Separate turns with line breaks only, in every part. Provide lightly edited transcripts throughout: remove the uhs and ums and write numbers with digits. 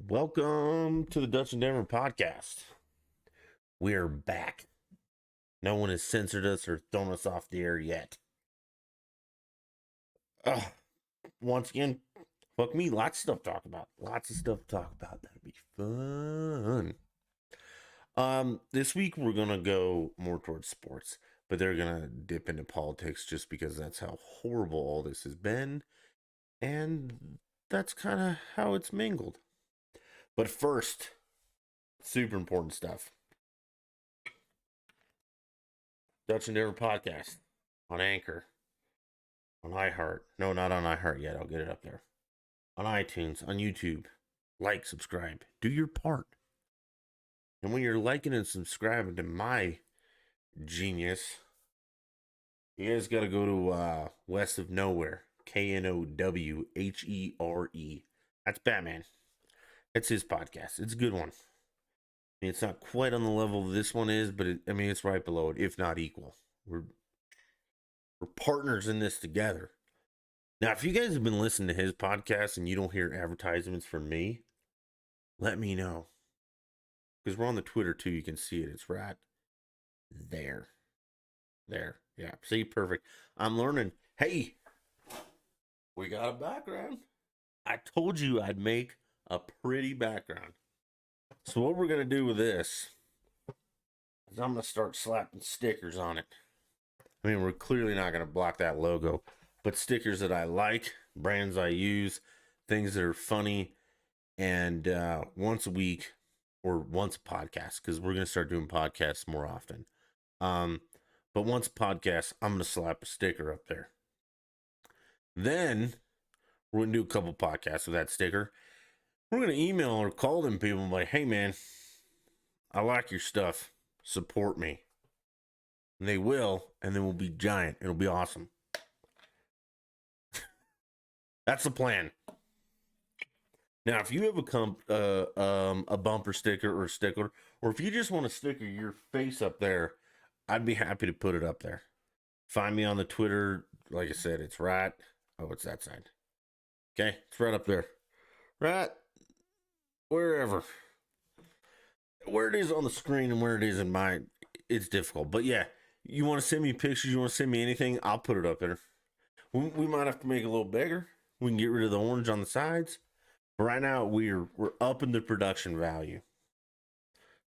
Welcome to the Dutch and Denver podcast. We're back. No one has censored us or thrown us off the air yet. Once again, fuck me, lots of stuff to talk about. That'd be fun. This week we're gonna go more towards sports, but they're gonna dip into politics just because that's how horrible all this has been, and that's kind of how it's mingled. But first, super important stuff. Dutch and Denver podcast on Anchor, on iHeart. No, not on iHeart yet. I'll get it up there. On iTunes, on YouTube. Like, subscribe. Do your part. And when you're liking and subscribing to my genius, you guys got to go to West of Nowhere. Knowhere. That's Batman. It's his podcast. It's a good one. I mean, it's not quite on the level this one is, but it's right below it, if not equal. We're partners in this together. Now, if you guys have been listening to his podcast and you don't hear advertisements from me, let me know. Because we're on the Twitter too. You can see it. It's right there. There. Yeah. See, perfect. I'm learning. Hey, we got a background. I told you I'd make a pretty background. So what we're going to do with this is I'm going to start slapping stickers on it. I mean, we're clearly not going to block that logo, but stickers that I like, brands I use, things that are funny, and once a week or once a podcast, because we're going to start doing podcasts more often. But once a podcast, I'm going to slap a sticker up there. Then we're going to do a couple podcasts with that sticker. We're going to email or call them people and be like, hey, man, I like your stuff. Support me. And they will, and then we'll be giant. It'll be awesome. That's the plan. Now, if you have a bumper sticker or a sticker, or if you just want to sticker your face up there, I'd be happy to put it up there. Find me on the Twitter. Like I said, it's right. Oh, it's that side. Okay, it's right up there. Right wherever. Where it is on the screen and where it is in mine, it's difficult. But yeah, you want to send me pictures, you want to send me anything, I'll put it up there. We might have to make it a little bigger. We can get rid of the orange on the sides. But right now, we're upping the production value.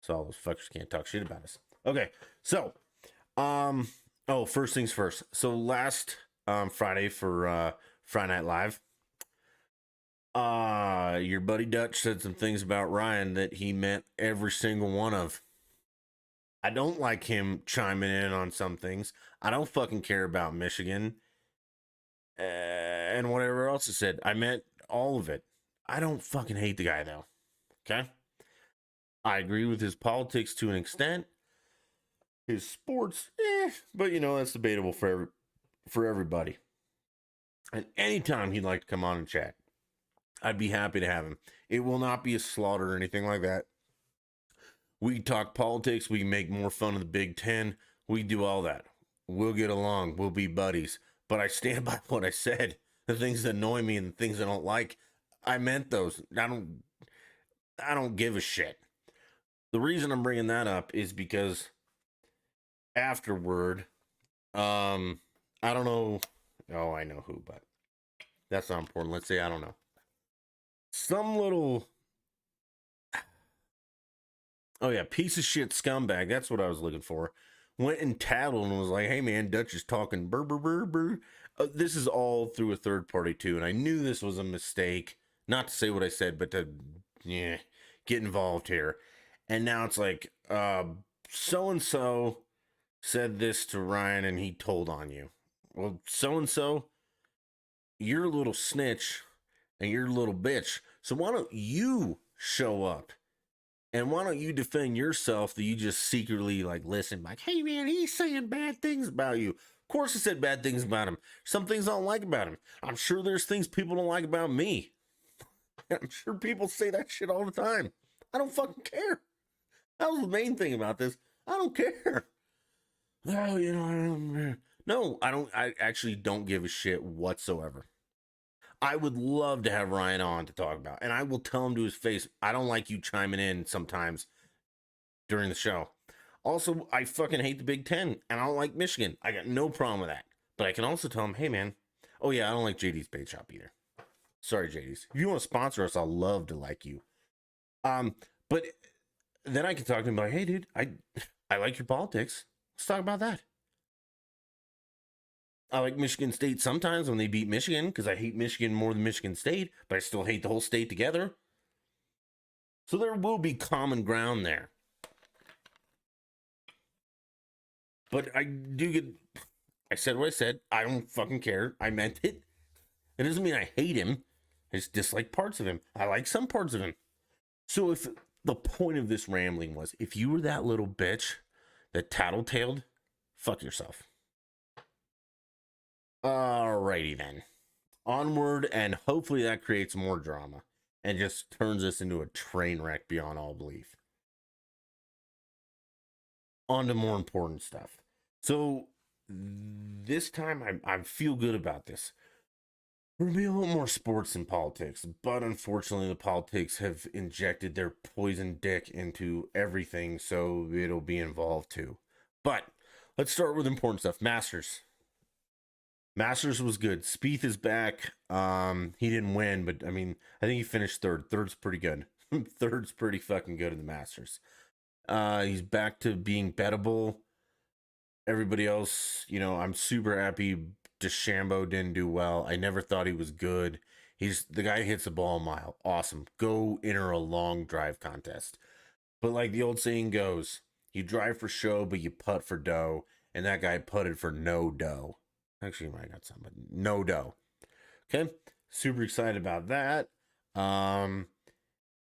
So all those fuckers can't talk shit about us. Okay, so, first things first. So last Friday for Friday Night Live, your buddy Dutch said some things about Ryan that he meant every single one of. I don't like him chiming in on some things. I don't fucking care about Michigan and whatever else he said. I meant all of it. I don't fucking hate the guy though. Okay? I agree with his politics to an extent. His sports, but that's debatable for everybody. And anytime he'd like to come on and chat, I'd be happy to have him. It will not be a slaughter or anything like that. We can talk politics. We can make more fun of the Big Ten. We can do all that. We'll get along. We'll be buddies. But I stand by what I said. The things that annoy me and the things I don't like, I meant those. I don't give a shit. The reason I'm bringing that up is because afterward, I don't know. Oh, I know who, but that's not important. Let's say I don't know. Some little, oh yeah, piece of shit scumbag. That's what I was looking for. Went and tattled and was like, hey man, Dutch is talking burr, burr, burr, burr. This is all through a third party too. And I knew this was a mistake. Not to say what I said, but to get involved here. And now it's like, so-and-so said this to Ryan and he told on you. Well, so-and-so, you're a little snitch and you're a little bitch. So why don't you show up? And why don't you defend yourself that you just secretly listen, hey man, he's saying bad things about you. Of course I said bad things about him. Some things I don't like about him. I'm sure there's things people don't like about me. I'm sure people say that shit all the time. I don't fucking care. That was the main thing about this. I don't care. Oh, no, I don't. I actually don't give a shit whatsoever. I would love to have Ryan on to talk about, and I will tell him to his face, I don't like you chiming in sometimes during the show. Also, I fucking hate the Big Ten, and I don't like Michigan. I got no problem with that. But I can also tell him, hey man, oh yeah, I don't like JD's Bait Shop either. Sorry, JD's. If you want to sponsor us, I'll love to like you. But then I can talk to him like, hey dude, I like your politics. Let's talk about that. I like Michigan State sometimes when they beat Michigan because I hate Michigan more than Michigan State, but I still hate the whole state together. So there will be common ground there. But I do get, I said what I said. I don't fucking care. I meant it. It doesn't mean I hate him. I just dislike parts of him. I like some parts of him. So if the point of this rambling was, if you were that little bitch that tattletaled, fuck yourself. Alrighty then. Onward, and hopefully that creates more drama and just turns us into a train wreck beyond all belief. On to more important stuff. So this time I feel good about this. We're gonna be a little more sports than politics, but unfortunately the politics have injected their poison dick into everything, so it'll be involved too. But let's start with important stuff. Masters was good. Spieth is back. He didn't win, but I mean, I think he finished third. Third's pretty good. Third's pretty fucking good in the Masters. He's back to being bettable. Everybody else, I'm super happy DeChambeau didn't do well. I never thought he was good. He's the guy hits the ball a mile. Awesome. Go enter a long drive contest. But like the old saying goes, you drive for show, but you putt for dough. And that guy putted for no dough. Actually, I got some, but no dough. Okay. Super excited about that.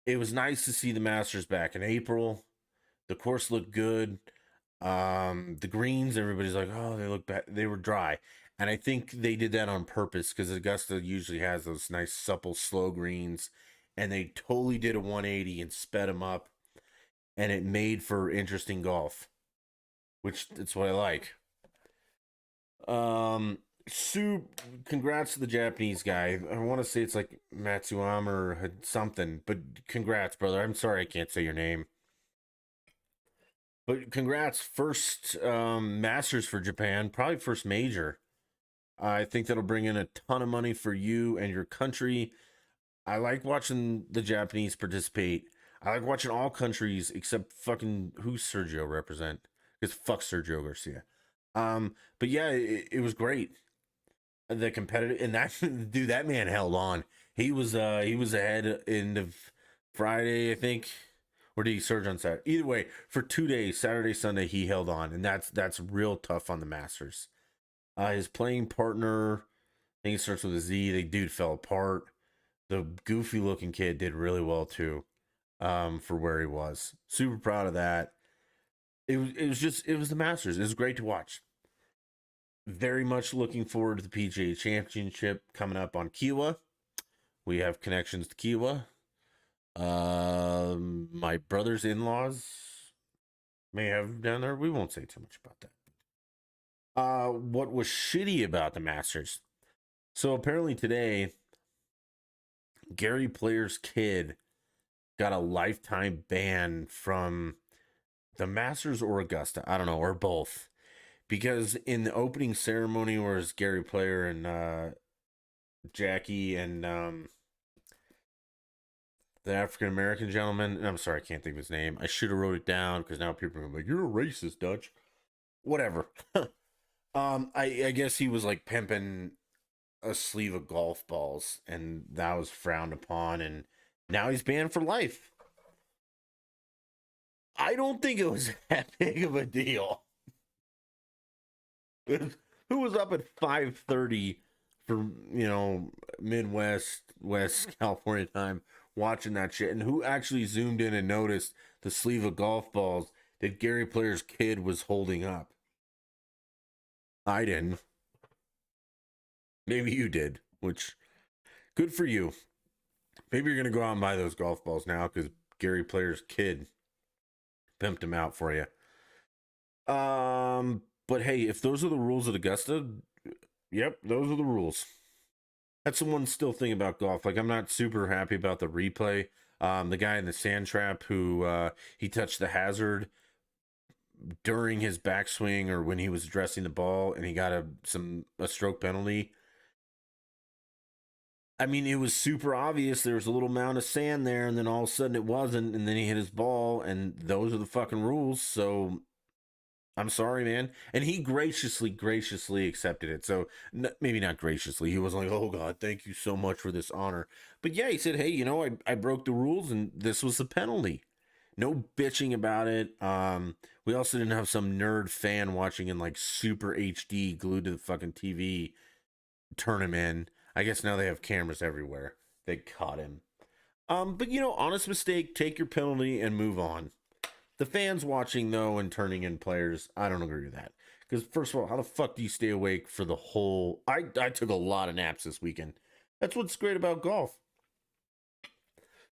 It was nice to see the Masters back in April. The course looked good. The greens, everybody's like, oh, they look bad. They were dry. And I think they did that on purpose because Augusta usually has those nice, supple, slow greens. And they totally did a 180 and sped them up. And it made for interesting golf, which that's what I like. Congrats to the Japanese guy. I want to say it's like Matsuyama or something, but congrats, brother. I'm sorry I can't say your name. But congrats, first Masters for Japan, probably first major. I think that'll bring in a ton of money for you and your country. I like watching the Japanese participate. I like watching all countries except fucking who's Sergio represent? Because fuck Sergio Garcia. But yeah, it was great. The competitive and that dude, that man held on. He was ahead end of Friday, I think. Or did he surge on Saturday? Either way, for 2 days, Saturday, Sunday, he held on, and that's real tough on the Masters. His playing partner, I think he starts with a Z. The dude fell apart. The goofy looking kid did really well too, for where he was. Super proud of that. It was the Masters. It was great to watch. Very much looking forward to the PGA Championship coming up on Kiawah. We have connections to Kiawah. My brother's in-laws may have down there. We won't say too much about that. What was shitty about the Masters? So apparently today, Gary Player's kid got a lifetime ban from the Masters or Augusta. I don't know, or both. Because in the opening ceremony was Gary Player and Jackie and the African American gentleman. And I'm sorry, I can't think of his name. I should have wrote it down because now people are like, "You're a racist, Dutch." Whatever. I guess he was like pimping a sleeve of golf balls, and that was frowned upon, and now he's banned for life. I don't think it was that big of a deal. Who was up at 5:30 for Midwest West California time watching that shit, and who actually zoomed in and noticed the sleeve of golf balls that Gary Player's kid was holding up? I didn't. Maybe you did, which good for you. Maybe you're gonna go out and buy those golf balls now because Gary Player's kid pimped them out for you. But hey, if those are the rules at Augusta, yep, those are the rules. That's the one still thing about golf. Like, I'm not super happy about the replay. The guy in the sand trap who he touched the hazard during his backswing or when he was addressing the ball, and he got a stroke penalty. I mean, it was super obvious. There was a little mound of sand there, and then all of a sudden it wasn't, and then he hit his ball, and those are the fucking rules. So I'm sorry, man. And he graciously accepted it. So maybe not graciously. He wasn't like, oh, God, thank you so much for this honor. But yeah, he said, hey, I broke the rules and this was the penalty. No bitching about it. We also didn't have some nerd fan watching in like super HD glued to the fucking TV turn him in. I guess now they have cameras everywhere. They caught him. But honest mistake, take your penalty and move on. The fans watching though and turning in players, I don't agree with that. Because first of all, how the fuck do you stay awake for the whole? I took a lot of naps this weekend. That's what's great about golf.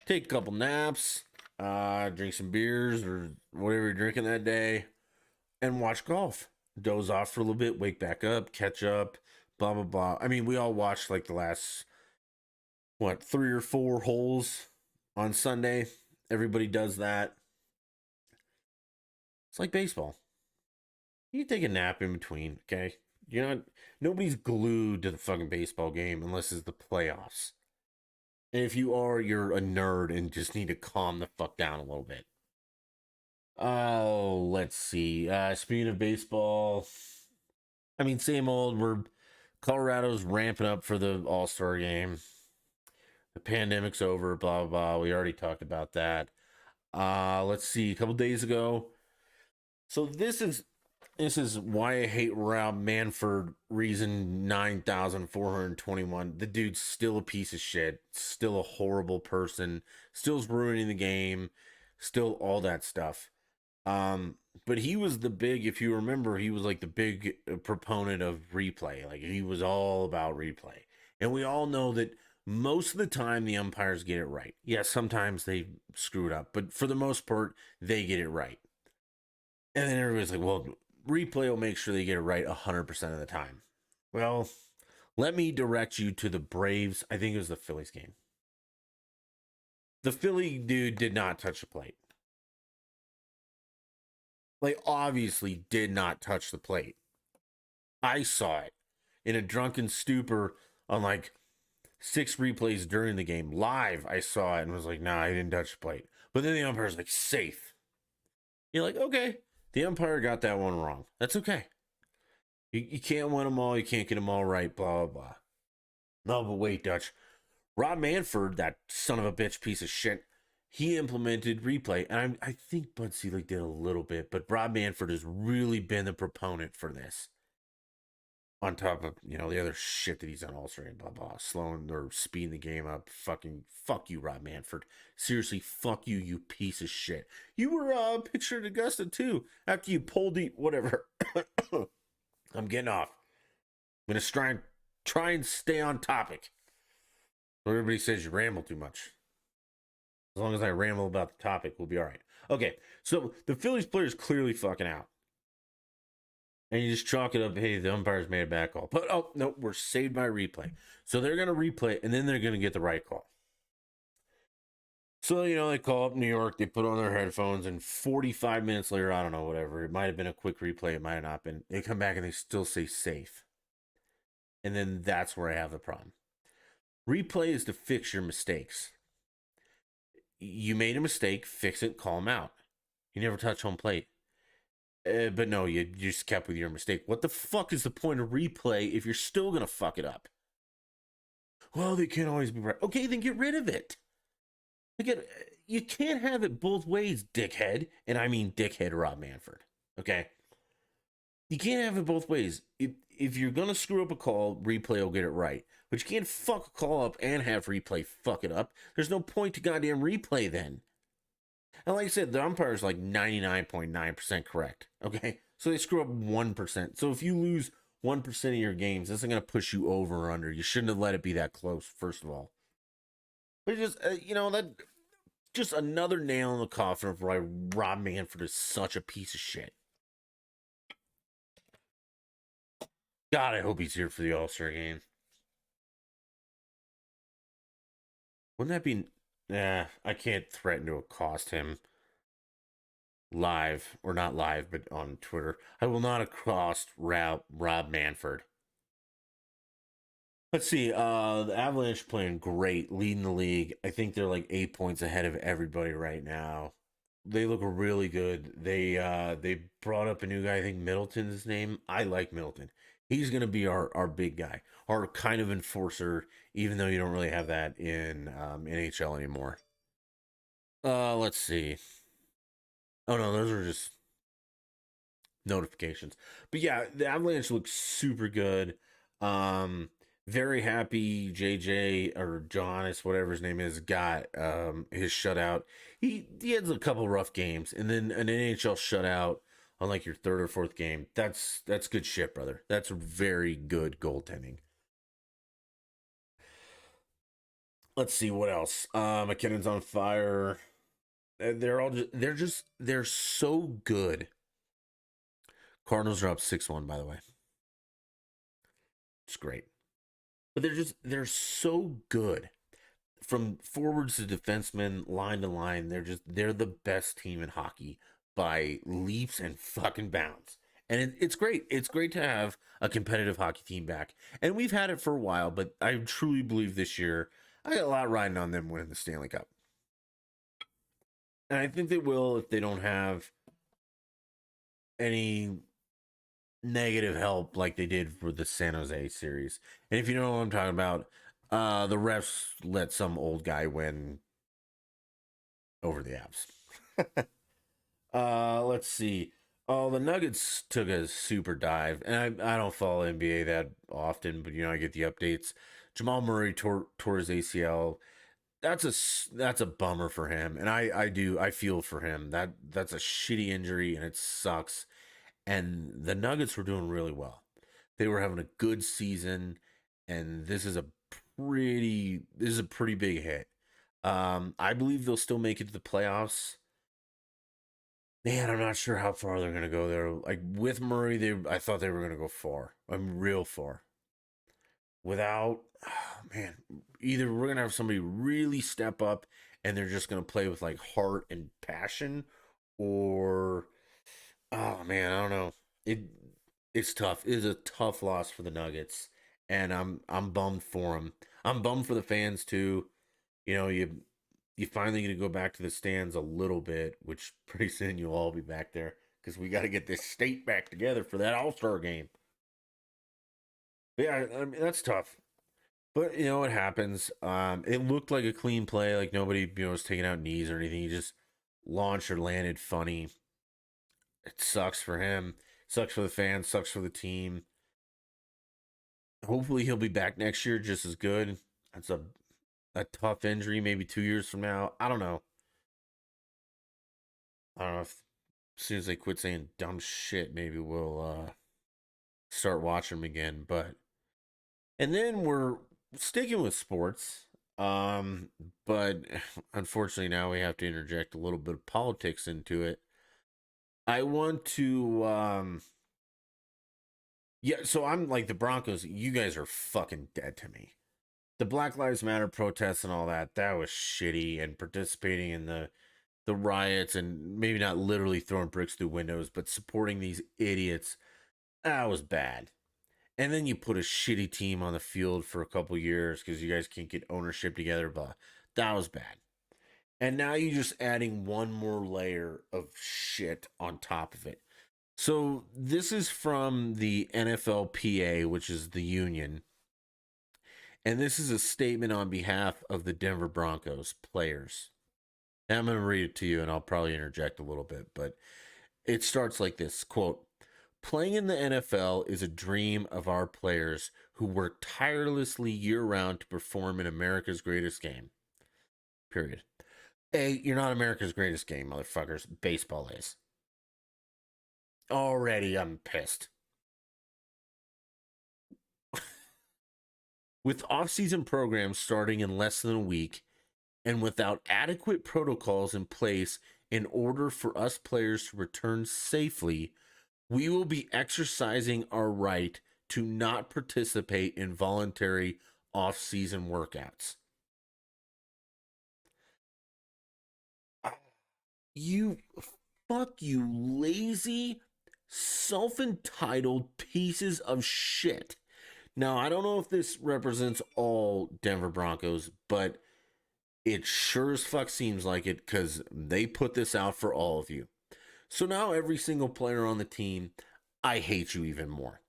Take a couple naps, drink some beers or whatever you're drinking that day, and watch golf. Doze off for a little bit, wake back up, catch up, blah blah blah. I mean, we all watched like the last 3 or 4 holes on Sunday. Everybody does that. It's like baseball. You take a nap in between, okay? Nobody's glued to the fucking baseball game unless it's the playoffs. And if you are, you're a nerd and just need to calm the fuck down a little bit. Oh, let's see. Speaking of baseball, I mean, same old. Colorado's ramping up for the All-Star game. The pandemic's over, blah, blah, blah. We already talked about that. Let's see. A couple days ago. So this is why I hate Rob Manfred. Reason 9,421. The dude's still a piece of shit. Still a horrible person. Still's ruining the game. Still all that stuff. But he was if you remember, he was like the big proponent of replay. Like he was all about replay. And we all know that most of the time the umpires get it right. Yes, sometimes they screw it up, but for the most part, they get it right. And then everybody's like, well, replay will make sure they get it right 100% of the time. Well, let me direct you to the Braves. I think it was the Phillies game. The Philly dude did not touch the plate. Like, obviously did not touch the plate. I saw it in a drunken stupor on like 6 replays during the game. Live, I saw it and was like, nah, I didn't touch the plate. But then the umpire's like, safe. You're like, okay, the umpire got that one wrong. That's okay. You can't win them all. You can't get them all right, blah, blah, blah. No, but wait, Dutch. Rob Manfred, that son of a bitch piece of shit, he implemented replay. And I think Bud Selig did a little bit, but Rob Manfred has really been the proponent for this. On top of, the other shit that he's done also and blah, blah, slowing or speeding the game up. Fucking fuck you, Rob Manfred. Seriously, fuck you, you piece of shit. You were pictured Augusta too after you pulled the whatever. I'm getting off. I'm gonna try and stay on topic. Everybody says you ramble too much. As long as I ramble about the topic, we'll be all right. Okay, so the Phillies player's clearly fucking out. And you just chalk it up, hey, the umpires made a bad call. But, oh, no, we're saved by replay. So they're going to replay, and then they're going to get the right call. So, they call up New York, they put on their headphones, and 45 minutes later, I don't know, whatever. It might have been a quick replay, it might have not been. They come back and they still say safe. And then that's where I have the problem. Replay is to fix your mistakes. You made a mistake, fix it, call them out. You never touch home plate. But no, you just kept with your mistake. What the fuck is the point of replay if you're still going to fuck it up? Well, they can't always be right. Okay, then get rid of it. Again, you can't have it both ways, dickhead. And I mean dickhead Rob Manfred. Okay? You can't have it both ways. If you're going to screw up a call, replay will get it right. But you can't fuck a call up and have replay fuck it up. There's no point to goddamn replay then. And like I said, the umpire's like 99.9% correct. Okay? So they screw up 1%. So if you lose 1% of your games, that's not going to push you over or under. You shouldn't have let it be that close, first of all. But just, that just another nail in the coffin of why Rob Manfred is such a piece of shit. God, I hope he's here for the All-Star game. Wouldn't that be? Nah, I can't threaten to accost him live or not live, but on Twitter. I will not accost Rob Manfred. Let's see. The Avalanche playing great, leading the league. I think they're like 8 points ahead of everybody right now. They look really good. They brought up a new guy. I think Middleton's his name. I like Middleton. He's gonna be our big guy, our kind of enforcer. Even though you don't really have that in NHL anymore. Let's see. Oh no, those are just notifications. But yeah, the Avalanche looks super good. Um, very happy JJ or Johannes, whatever his name is, got his shutout. He has a couple rough games, and then an NHL shutout on like your third or fourth game. That's good shit, brother. That's very good goaltending. Let's see what else. McKinnon's on fire. They're so good. Cardinals are up 6-1, by the way. It's great. But they're so good. From forwards to defensemen, line to line, they're the best team in hockey by leaps and fucking bounds. And it's great. It's great to have a competitive hockey team back. And we've had it for a while, but I truly believe this year I got a lot riding on them winning the Stanley Cup. And I think they will if they don't have any negative help like they did for the San Jose series. And if you know what I'm talking about, the refs let some old guy win over the Avs. Let's see. Oh, the Nuggets took a super dive, and I don't follow NBA that often, but I get the updates. Jamal Murray tore his ACL. That's a bummer for him, and I feel for him. That's a shitty injury, and it sucks. And the Nuggets were doing really well. They were having a good season, and this is a pretty big hit. I believe they'll still make it to the playoffs. Man, I'm not sure how far they're gonna go there. Like with Murray, I thought they were gonna go far. I'm real far. Without, oh, man, either we're gonna have somebody really step up and they're just gonna play with like heart and passion, or oh man, I don't know. It it's tough. It is a tough loss for the Nuggets, and I'm bummed for them. I'm bummed for the fans too. You finally get to go back to the stands a little bit, which pretty soon you'll all be back there because we got to get this state back together for that All Star game. But yeah, I mean that's tough. But it happens. It looked like a clean play, like nobody was taking out knees or anything. He just launched or landed funny. It sucks for him. Sucks for the fans. Sucks for the team. Hopefully he'll be back next year just as good. That's a tough injury. Maybe 2 years from now. I don't know. I don't know if as soon as they quit saying dumb shit, maybe we'll start watching them again. But and then we're sticking with sports. But unfortunately now we have to interject a little bit of politics into it. I want to yeah, so I'm like the Broncos, you guys are fucking dead to me. The Black Lives Matter protests and all that was shitty, and participating in the riots and maybe not literally throwing bricks through windows, but supporting these idiots, that was bad. And then you put a shitty team on the field for a couple years because you guys can't get ownership together, but that was bad. And now you're just adding one more layer of shit on top of it. So this is from the NFLPA, which is the union. And this is a statement on behalf of the Denver Broncos players. And I'm going to read it to you, and I'll probably interject a little bit, but it starts like this quote: playing in the NFL is a dream of our players who work tirelessly year round to perform in America's greatest game. Period. Hey, you're not America's greatest game, motherfuckers. Baseball is. Already, I'm pissed. With off-season programs starting in less than a week, and without adequate protocols in place in order for us players to return safely, we will be exercising our right to not participate in voluntary off-season workouts. You fuck you lazy, self-entitled pieces of shit. Now, I don't know if this represents all Denver Broncos, but it sure as fuck seems like it because they put this out for all of you. So now every single player on the team, I hate you even more.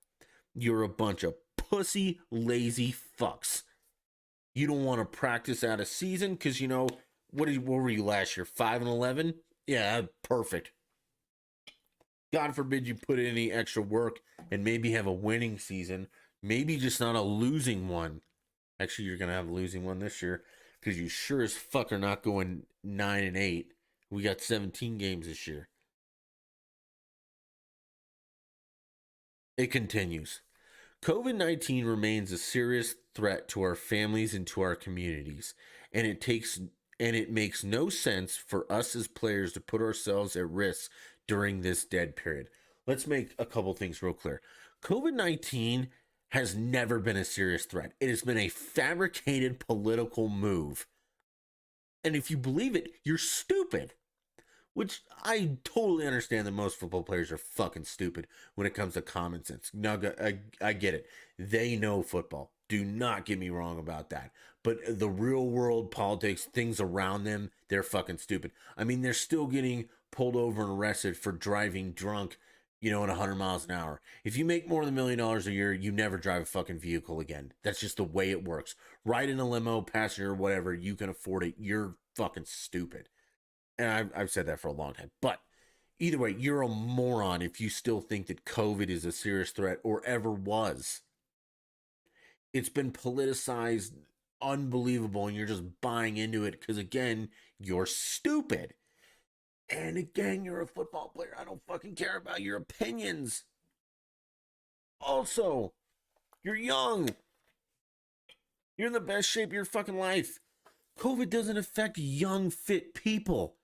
You're a bunch of pussy, lazy fucks. You don't want to practice out a season because what were you last year? 5-11? Yeah, perfect. God forbid you put in any extra work and maybe have a winning season, maybe just not a losing one. Actually, you're gonna have a losing one this year because you sure as fuck are not going 9-8. We got 17 games this year. It continues. COVID-19 remains a serious threat to our families and to our communities, and it makes no sense for us as players to put ourselves at risk during this dead period. Let's make a couple things real clear. COVID-19 has never been a serious threat. It has been a fabricated political move. And if you believe it, you're stupid. Which I totally understand that most football players are fucking stupid when it comes to common sense. Now, I get it. They know football. Do not get me wrong about that. But the real world politics, things around them, they're fucking stupid. I mean, they're still getting pulled over and arrested for driving drunk, at 100 miles an hour. If you make more than $1 million a year, you never drive a fucking vehicle again. That's just the way it works. Ride in a limo, passenger, whatever, you can afford it. You're fucking stupid. And I've said that for a long time. But either way, you're a moron if you still think that COVID is a serious threat or ever was. It's been politicized, unbelievable, and you're just buying into it because, again, you're stupid. And again, you're a football player. I don't fucking care about your opinions. Also, you're young. You're in the best shape of your fucking life. COVID doesn't affect young, fit people.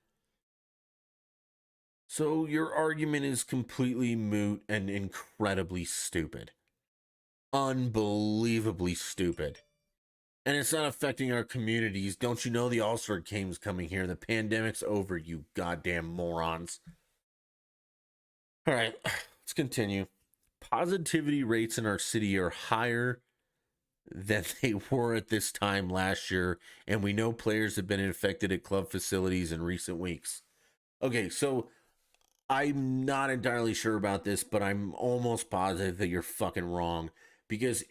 So your argument is completely moot and incredibly stupid. Unbelievably stupid. And it's not affecting our communities. Don't you know the All-Star game's coming here? The pandemic's over, you goddamn morons. All right, let's continue. Positivity rates in our city are higher than they were at this time last year, and we know players have been infected at club facilities in recent weeks. Okay, so I'm not entirely sure about this, but I'm almost positive that you're fucking wrong. Because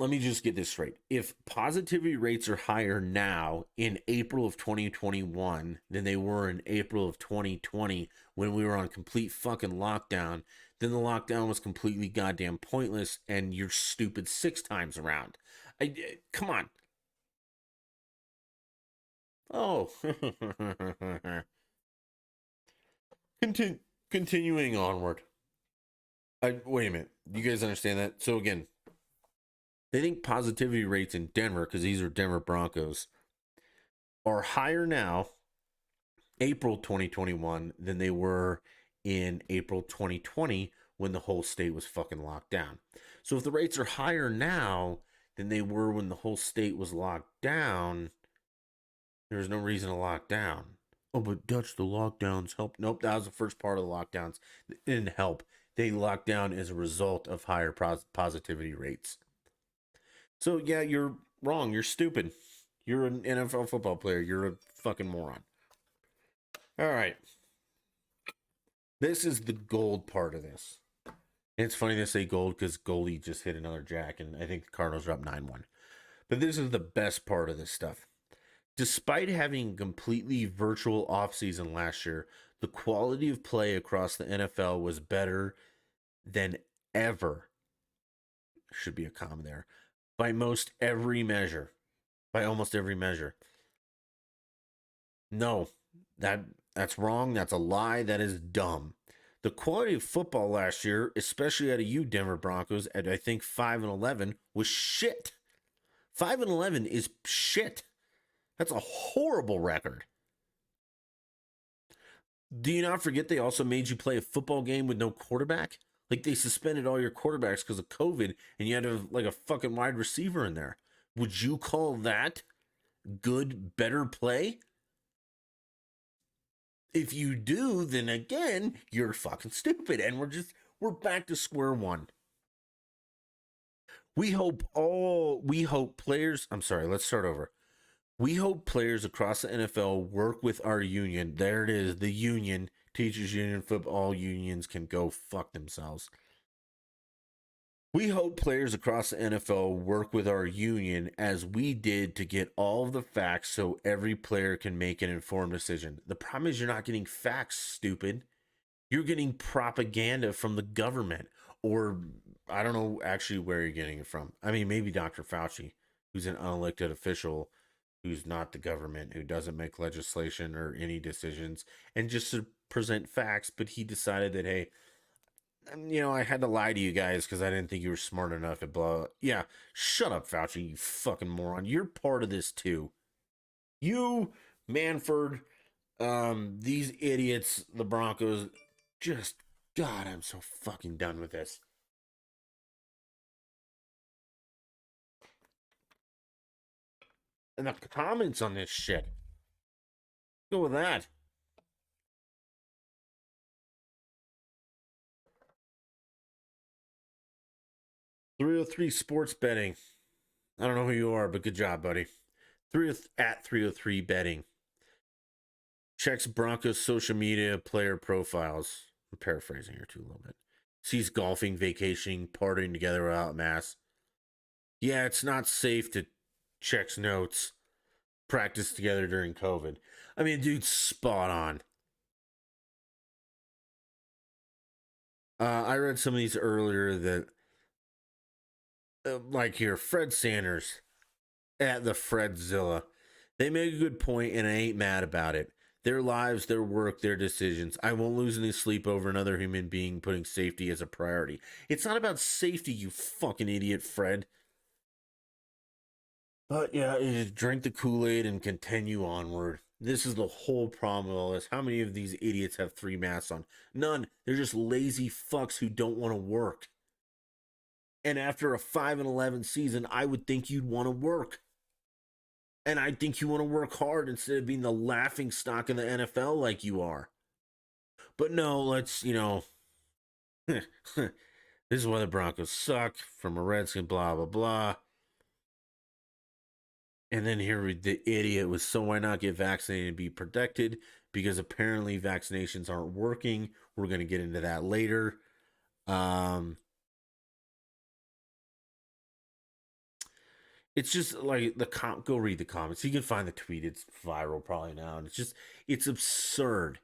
let me just get this straight. If positivity rates are higher now in April of 2021 than they were in April of 2020 when we were on complete fucking lockdown, then the lockdown was completely goddamn pointless and you're stupid 6 times around. Come on. Oh. Continuing onward. Wait a minute. You guys understand that? So again, they think positivity rates in Denver, because these are Denver Broncos, are higher now, April 2021, than they were in April 2020 when the whole state was fucking locked down. So if the rates are higher now than they were when the whole state was locked down, there's no reason to lock down. Oh, but Dutch, the lockdowns helped. Nope, that was the first part of the lockdowns. It didn't help. They locked down as a result of higher positivity rates. So yeah, you're wrong. You're stupid. You're an NFL football player. You're a fucking moron. All right. This is the gold part of this. And it's funny to say gold because Goldie just hit another jack, and I think the Cardinals are up 9-1. But this is the best part of this stuff. Despite having a completely virtual offseason last year, the quality of play across the NFL was better than ever. Should be a comma there. By most every measure. By almost every measure. No, that's wrong. That's a lie. That is dumb. The quality of football last year, especially out of you Denver Broncos, at I think 5-11, was shit. 5-11 is shit. That's a horrible record. Do you not forget they also made you play a football game with no quarterback? Like they suspended all your quarterbacks because of COVID, and you had to have like a fucking wide receiver in there. Would you call that good, better play? If you do, then again, you're fucking stupid. And we're back to square one. We hope players, I'm sorry, let's start over. We hope players across the NFL work with our union. There it is, the union, teachers union, football unions can go fuck themselves. We hope players across the NFL work with our union as we did to get all of the facts so every player can make an informed decision. The problem is you're not getting facts, stupid. You're getting propaganda from the government, or I don't know actually where you're getting it from. I mean, maybe Dr. Fauci, who's an unelected official, who's not the government, who doesn't make legislation or any decisions, and just to present facts. But he decided that, hey, I had to lie to you guys because I didn't think you were smart enough at blah. Yeah, shut up, Fauci, you fucking moron. You're part of this too. You, Manford, these idiots, the Broncos, just, God, I'm so fucking done with this. And the comments on this shit. Go with that. .303 sports betting. I don't know who you are, but good job, buddy. At 303 betting. Checks Broncos social media player profiles. I'm paraphrasing here too a little bit. Sees golfing, vacationing, partying together without masks. Yeah, it's not safe to checks notes, practice together during COVID. I mean, dude's spot on. I read some of these earlier that, like here, Fred Sanders at the Fredzilla. They make a good point, and I ain't mad about it. Their lives, their work, their decisions. I won't lose any sleep over another human being putting safety as a priority. It's not about safety, you fucking idiot, Fred. But yeah, just drink the Kool-Aid and continue onward. This is the whole problem with all this. How many of these idiots have 3 masks on? None. They're just lazy fucks who don't want to work. And after a 5-11 season, I would think you'd want to work. And I think you want to work hard instead of being the laughing stock in the NFL like you are. But no, let's, this is why the Broncos suck from a Redskin, blah, blah, blah. And then here the idiot was, so why not get vaccinated and be protected? Because apparently vaccinations aren't working. We're going to get into that later. It's just like go read the comments. You can find the tweet. It's viral probably now. And it's absurd.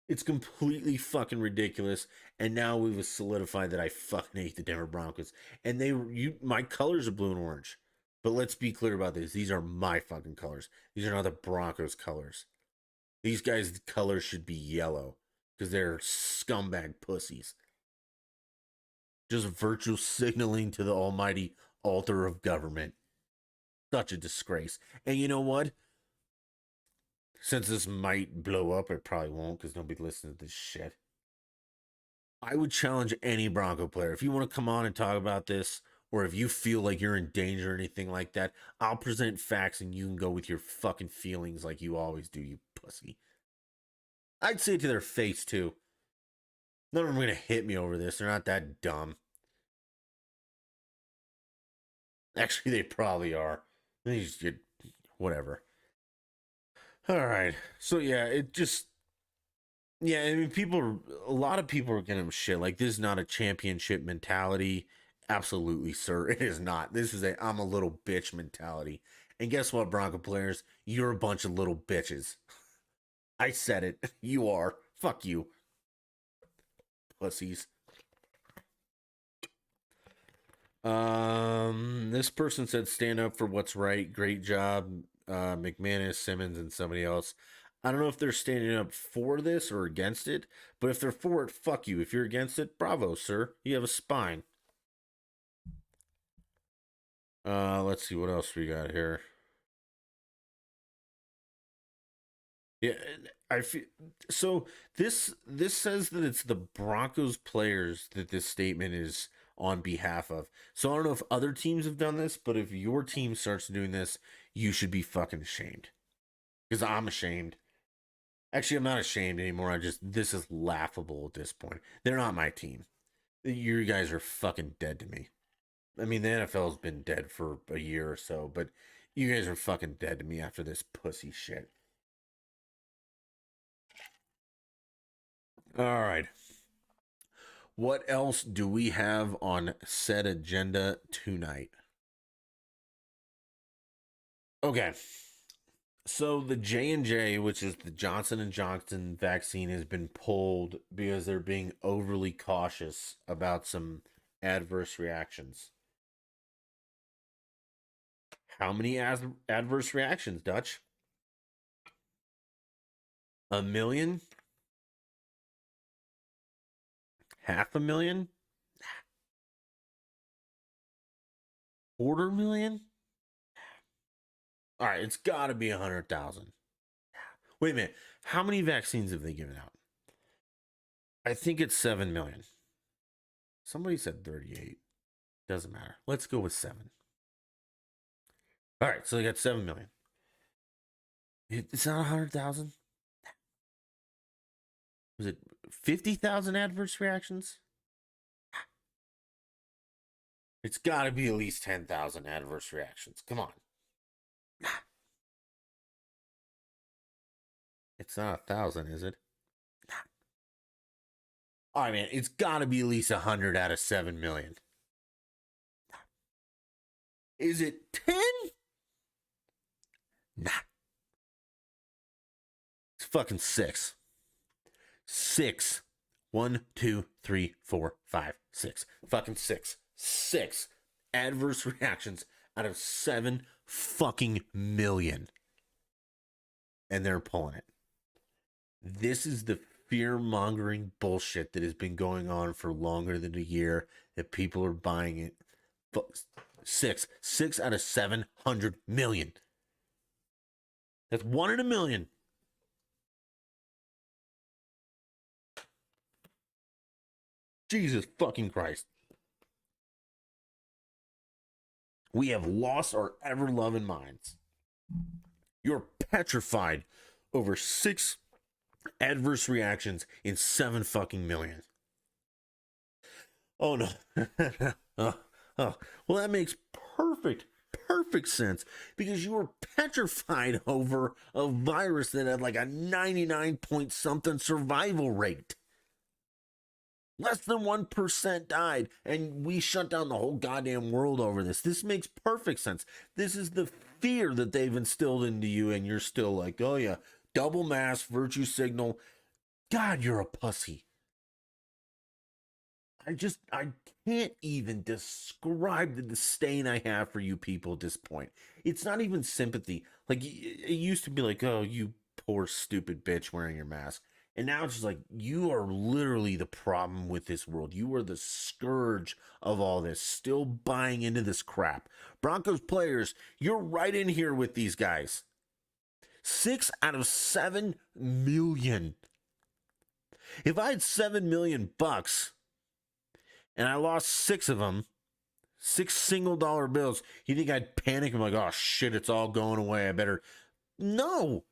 It's completely fucking ridiculous. And now we've solidified that I fucking hate the Denver Broncos. And my colors are blue and orange. But let's be clear about this. These are my fucking colors. These are not the Broncos colors. These guys' colors should be yellow because they're scumbag pussies. Just virtual signaling to the almighty altar of government. Such a disgrace. And you know what? Since this might blow up, it probably won't because nobody listens to this shit. I would challenge any Bronco player. If you want to come on and talk about this, or if you feel like you're in danger or anything like that, I'll present facts and you can go with your fucking feelings like you always do, you pussy. I'd say it to their face, too. None of them are going to hit me over this. They're not that dumb. Actually, they probably are. They just get whatever. All right. So, yeah, I mean, a lot of people are getting shit. Like, this is not a championship mentality. Absolutely, sir. It is not. This is I'm a little bitch mentality. And guess what, Bronco players? You're a bunch of little bitches. I said it. You are. Fuck you. Pussies. This person said stand up for what's right. Great job. McManus, Simmons, and somebody else. I don't know if they're standing up for this or against it, but if they're for it, fuck you. If you're against it, bravo, sir. You have a spine. Let's see what else we got here. Yeah, I feel so. This says that it's the Broncos players that this statement is on behalf of. So I don't know if other teams have done this, but if your team starts doing this, you should be fucking ashamed. Because I'm ashamed. Actually, I'm not ashamed anymore. This is laughable at this point. They're not my team. You guys are fucking dead to me. I mean, the NFL's been dead for a year or so, but you guys are fucking dead to me after this pussy shit. All right. What else do we have on said agenda tonight? Okay. So the J&J, which is the Johnson & Johnson vaccine, has been pulled because they're being overly cautious about some adverse reactions. How many adverse reactions, Dutch? 1 million? 500,000? 250,000? All right, it's got to be 100,000. Wait a minute. How many vaccines have they given out? I think it's 7 million. Somebody said 38. Doesn't matter. Let's go with 7. All right, so they got 7 million. It's not 100,000. Was it 50,000 adverse reactions? It's got to be at least 10,000 adverse reactions. Come on. It's not 1,000, is it? All right, man. It's got to be at least 100 out of 7 million. Is it 10? Nah. It's fucking 6. 6. 1, 2, 3, 4, 5, 6. Fucking 6. 6 adverse reactions out of 7 fucking million. And they're pulling it. This is the fear-mongering bullshit that has been going on for longer than a year, that people are buying it. 6 out of 700 million. That's 1 in a million. Jesus fucking Christ. We have lost our ever-loving minds. You're petrified over 6 adverse reactions in 7 fucking million. Oh no. Oh, well, that makes perfect sense, because you were petrified over a virus that had like a 99 point something survival rate. Less than 1% died, and we shut down the whole goddamn world over this. This makes perfect sense. This is the fear that they've instilled into you, and you're still like, oh yeah, double mask, virtue signal. God, you're a pussy. I can't even describe the disdain I have for you people at this point. It's not even sympathy. Like, it used to be like, oh, you poor stupid bitch wearing your mask. And now it's just like, you are literally the problem with this world. You are the scourge of all this, still buying into this crap. Broncos players, you're right in here with these guys. 6 out of 7 million. If I had $7 million and I lost 6 of them, 6 single dollar bills, you think I'd panic? I'm like, oh shit, it's all going away. I better. No.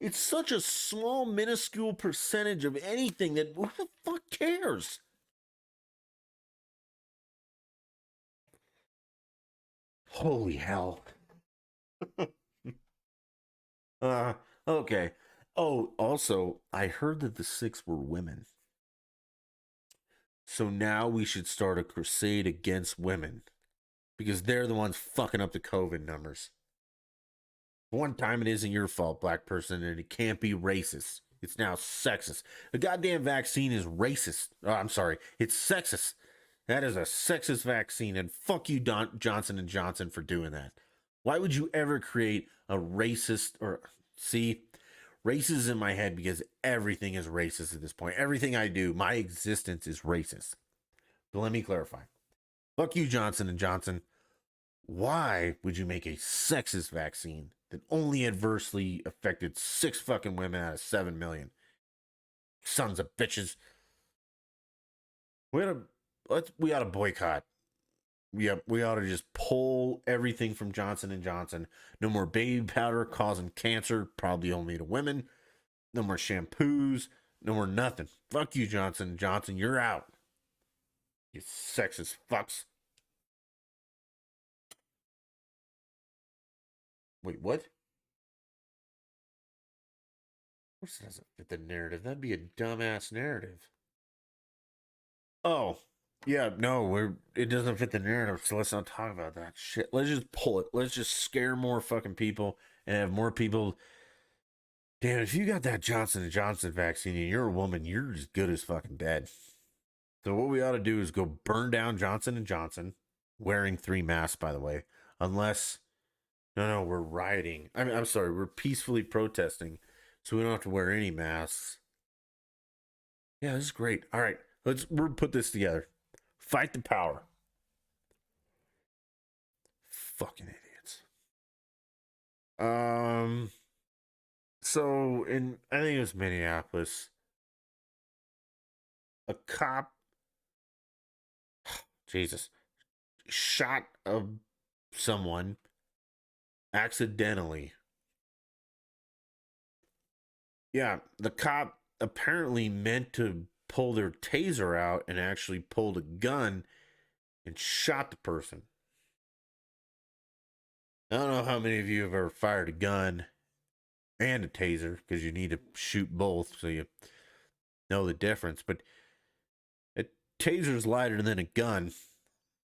It's such a small, minuscule percentage of anything that who the fuck cares? Holy hell. Okay. Oh, also, I heard that the 6 were women. So now we should start a crusade against women, because they're the ones fucking up the COVID numbers. One time it isn't your fault, black person, and it can't be racist. It's now sexist. The goddamn vaccine is racist. Oh, I'm sorry, it's sexist. That is a sexist vaccine, and fuck you, Johnson and Johnson, for doing that. Why would you ever create a racist or see? Race is in my head because everything is racist at this point. Everything I do, my existence is racist. But let me clarify. Fuck you, Johnson and Johnson. Why would you make a sexist vaccine that only adversely affected 6 fucking women out of 7 million? Sons of bitches. We ought to boycott. We ought to just pull everything from Johnson and Johnson. No more baby powder causing cancer, probably only to women. No more shampoos. No more nothing. Fuck you, Johnson & Johnson. You're out. You sexist fucks. Wait, what? Of course it doesn't fit the narrative. That'd be a dumbass narrative. Oh, yeah, no, it doesn't fit the narrative, so let's not talk about that shit. Let's just pull it. Let's just scare more fucking people and have more people. Damn, if you got that Johnson & Johnson vaccine and you're a woman, you're as good as fucking dead. So what we ought to do is go burn down Johnson & Johnson, wearing 3 masks, by the way, unless no, we're rioting. I mean, I'm sorry, we're peacefully protesting, so we don't have to wear any masks. Yeah, this is great. All right, we'll put this together. Fight the power. Fucking idiots. So I think it was Minneapolis, a cop, Jesus, shot someone accidentally. Yeah, the cop apparently meant to pull their taser out and actually pulled a gun and shot the person. I don't know how many of you have ever fired a gun and a taser because you need to shoot both so you know the difference. But a taser is lighter than a gun.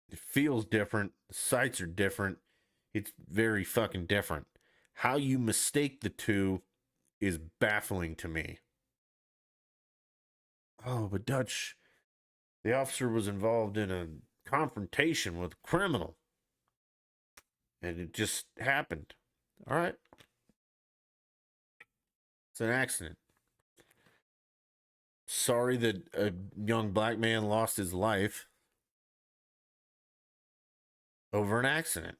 It feels different. The sights are different. It's very fucking different. How you mistake the two is baffling to me. Oh, but Dutch, the officer was involved in a confrontation with a criminal. And it just happened. All right. It's an accident. Sorry that a young black man lost his life over an accident.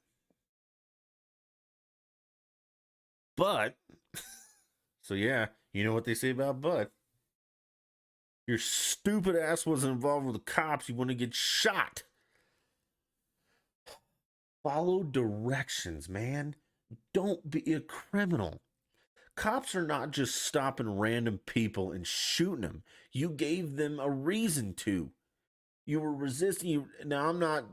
But, so yeah, you know what they say about but. Your stupid ass was involved with the cops. You want to get shot. Follow directions, man. Don't be a criminal. Cops are not just stopping random people and shooting them. You gave them a reason to. You were resisting. Now I'm not.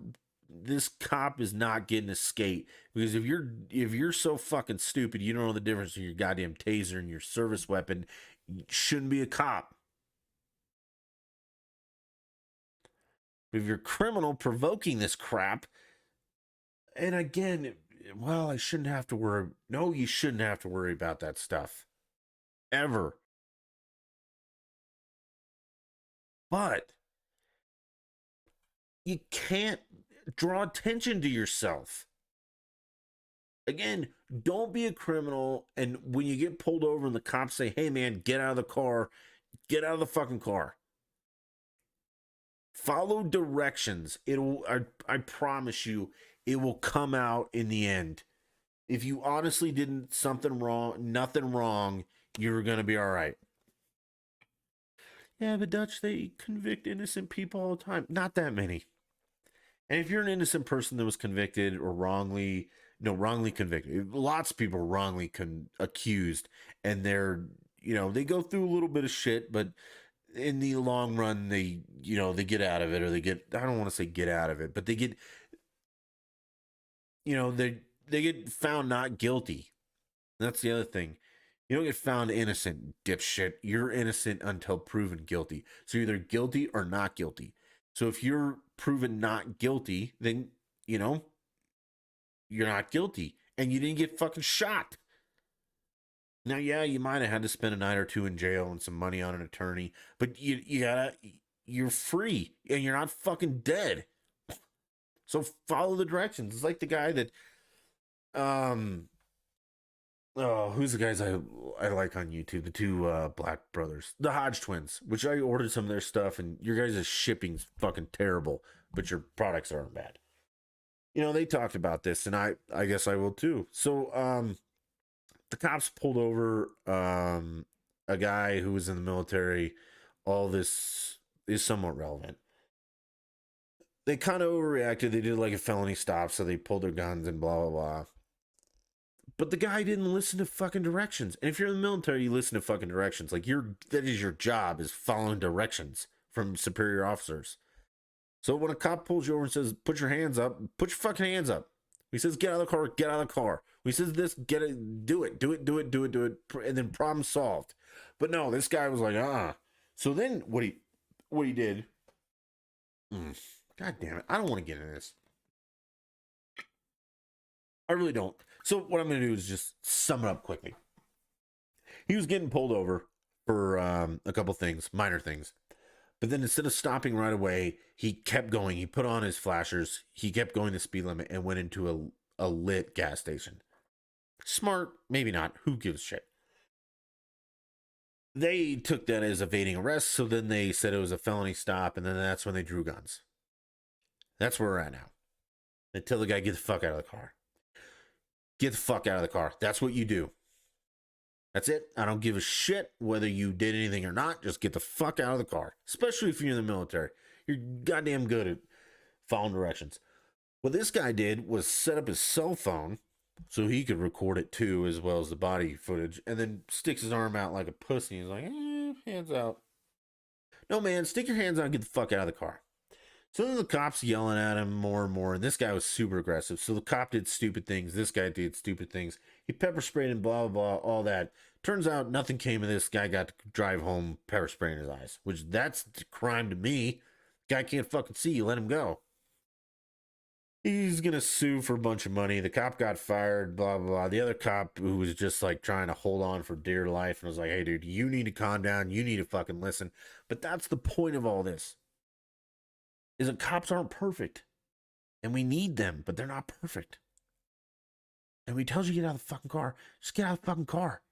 This cop is not getting a skate because if you're so fucking stupid, you don't know the difference between your goddamn taser and your service weapon. You shouldn't be a cop. If you're criminal provoking this crap, and again, well, I shouldn't have to worry. No, you shouldn't have to worry about that stuff ever. But you can't draw attention to yourself. Again, don't be a criminal. And when you get pulled over and the cops say, hey, man, get out of the car, get out of the fucking car. Follow directions. I promise you, it will come out in the end. If you honestly didn't nothing wrong, you're going to be all right. Yeah, but Dutch, they convict innocent people all the time. Not that many. And if you're an innocent person that was convicted or wrongly convicted, lots of people are wrongly accused, and they go through a little bit of shit, but in the long run, they get out of it, or I don't want to say get out of it, but they get, they get found not guilty. That's the other thing. You don't get found innocent, dipshit. You're innocent until proven guilty. So you're either guilty or not guilty. So if you're proven not guilty, then, you're not guilty. And you didn't get fucking shot. Now, yeah, you might have had to spend a night or two in jail and some money on an attorney, but you're free and you're not fucking dead. So follow the directions. It's like the guy that, who's the guys I like on YouTube? The two black brothers, the Hodge twins, which I ordered some of their stuff, and your guys' shipping's fucking terrible, but your products aren't bad. They talked about this, and I guess I will too. So, the cops pulled over a guy who was in the military. All this is somewhat relevant. They kind of overreacted. They did like a felony stop, so they pulled their guns and blah blah blah. But the guy didn't listen to fucking directions. And if you're in the military, you listen to fucking directions. Like that is your job, is following directions from superior officers. So when a cop pulls you over and says, "Put your hands up," put your fucking hands up. He says, "Get out of the car," get out of the car. He says this, get it, do it, and then problem solved. But no, this guy was like, So then what he did, God damn it, I don't want to get into this. I really don't. So what I'm going to do is just sum it up quickly. He was getting pulled over for a couple things, minor things. But then instead of stopping right away, he kept going. He put on his flashers. He kept going the speed limit and went into a lit gas station. Smart, maybe not. Who gives a shit? They took that as evading arrest, so then they said it was a felony stop, and then that's when they drew guns. That's where we're at now. They tell the guy, "Get the fuck out of the car. Get the fuck out of the car." That's what you do. That's it. I don't give a shit whether you did anything or not. Just get the fuck out of the car. Especially if you're in the military. You're goddamn good at following directions. What this guy did was set up his cell phone so he could record it too, as well as the body footage, and then sticks his arm out like a pussy. He's like, hands out. No, man, stick your hands out and get the fuck out of the car. So then the cops yelling at him more and more, and this guy was super aggressive. So the cop did stupid things. This guy did stupid things. He pepper sprayed and blah, blah, blah, all that. Turns out nothing came of this. Guy got to drive home pepper spray in his eyes, which that's a crime to me. Guy can't fucking see. You let him go. He's going to sue for a bunch of money. The cop got fired, blah, blah, blah. The other cop, who was just like trying to hold on for dear life, and was like, "Hey, dude, you need to calm down. You need to fucking listen." But that's the point of all this. Is that cops aren't perfect. And we need them, but they're not perfect. And when he tells you to get out of the fucking car, just get out of the fucking car.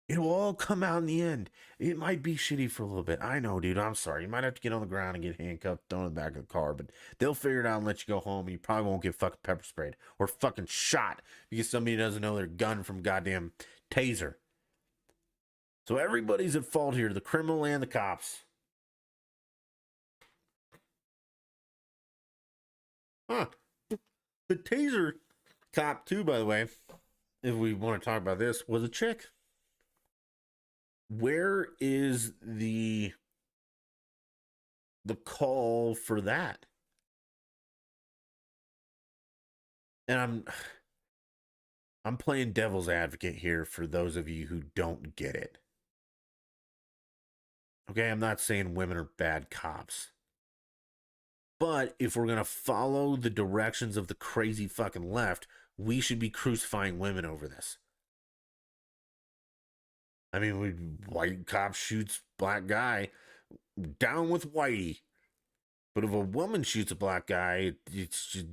It'll all come out in the end. It might be shitty for a little bit. I know, dude. I'm sorry. You might have to get on the ground and get handcuffed, thrown in the back of the car, but they'll figure it out and let you go home, and you probably won't get fucking pepper sprayed or fucking shot because somebody doesn't know their gun from goddamn taser. So everybody's at fault here, the criminal and the cops. The taser cop, too, by the way, if we want to talk about this, was a chick. Where is the call for that? And I'm playing devil's advocate here for those of you who don't get it. Okay, I'm not saying women are bad cops. But if we're going to follow the directions of the crazy fucking left, we should be crucifying women over this. I mean, white cop shoots black guy, down with whitey. But if a woman shoots a black guy, it's just,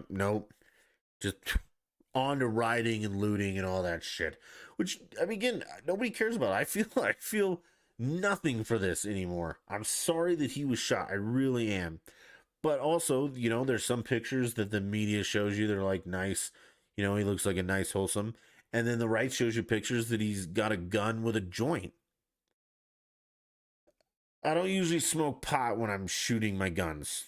nope. Just on to rioting and looting and all that shit. Which, I mean, again, nobody cares about. I feel nothing for this anymore. I'm sorry that he was shot. I really am. But also, there's some pictures that the media shows you. They're like nice. He looks like a nice, wholesome. And then the right shows you pictures that he's got a gun with a joint. I don't usually smoke pot when I'm shooting my guns.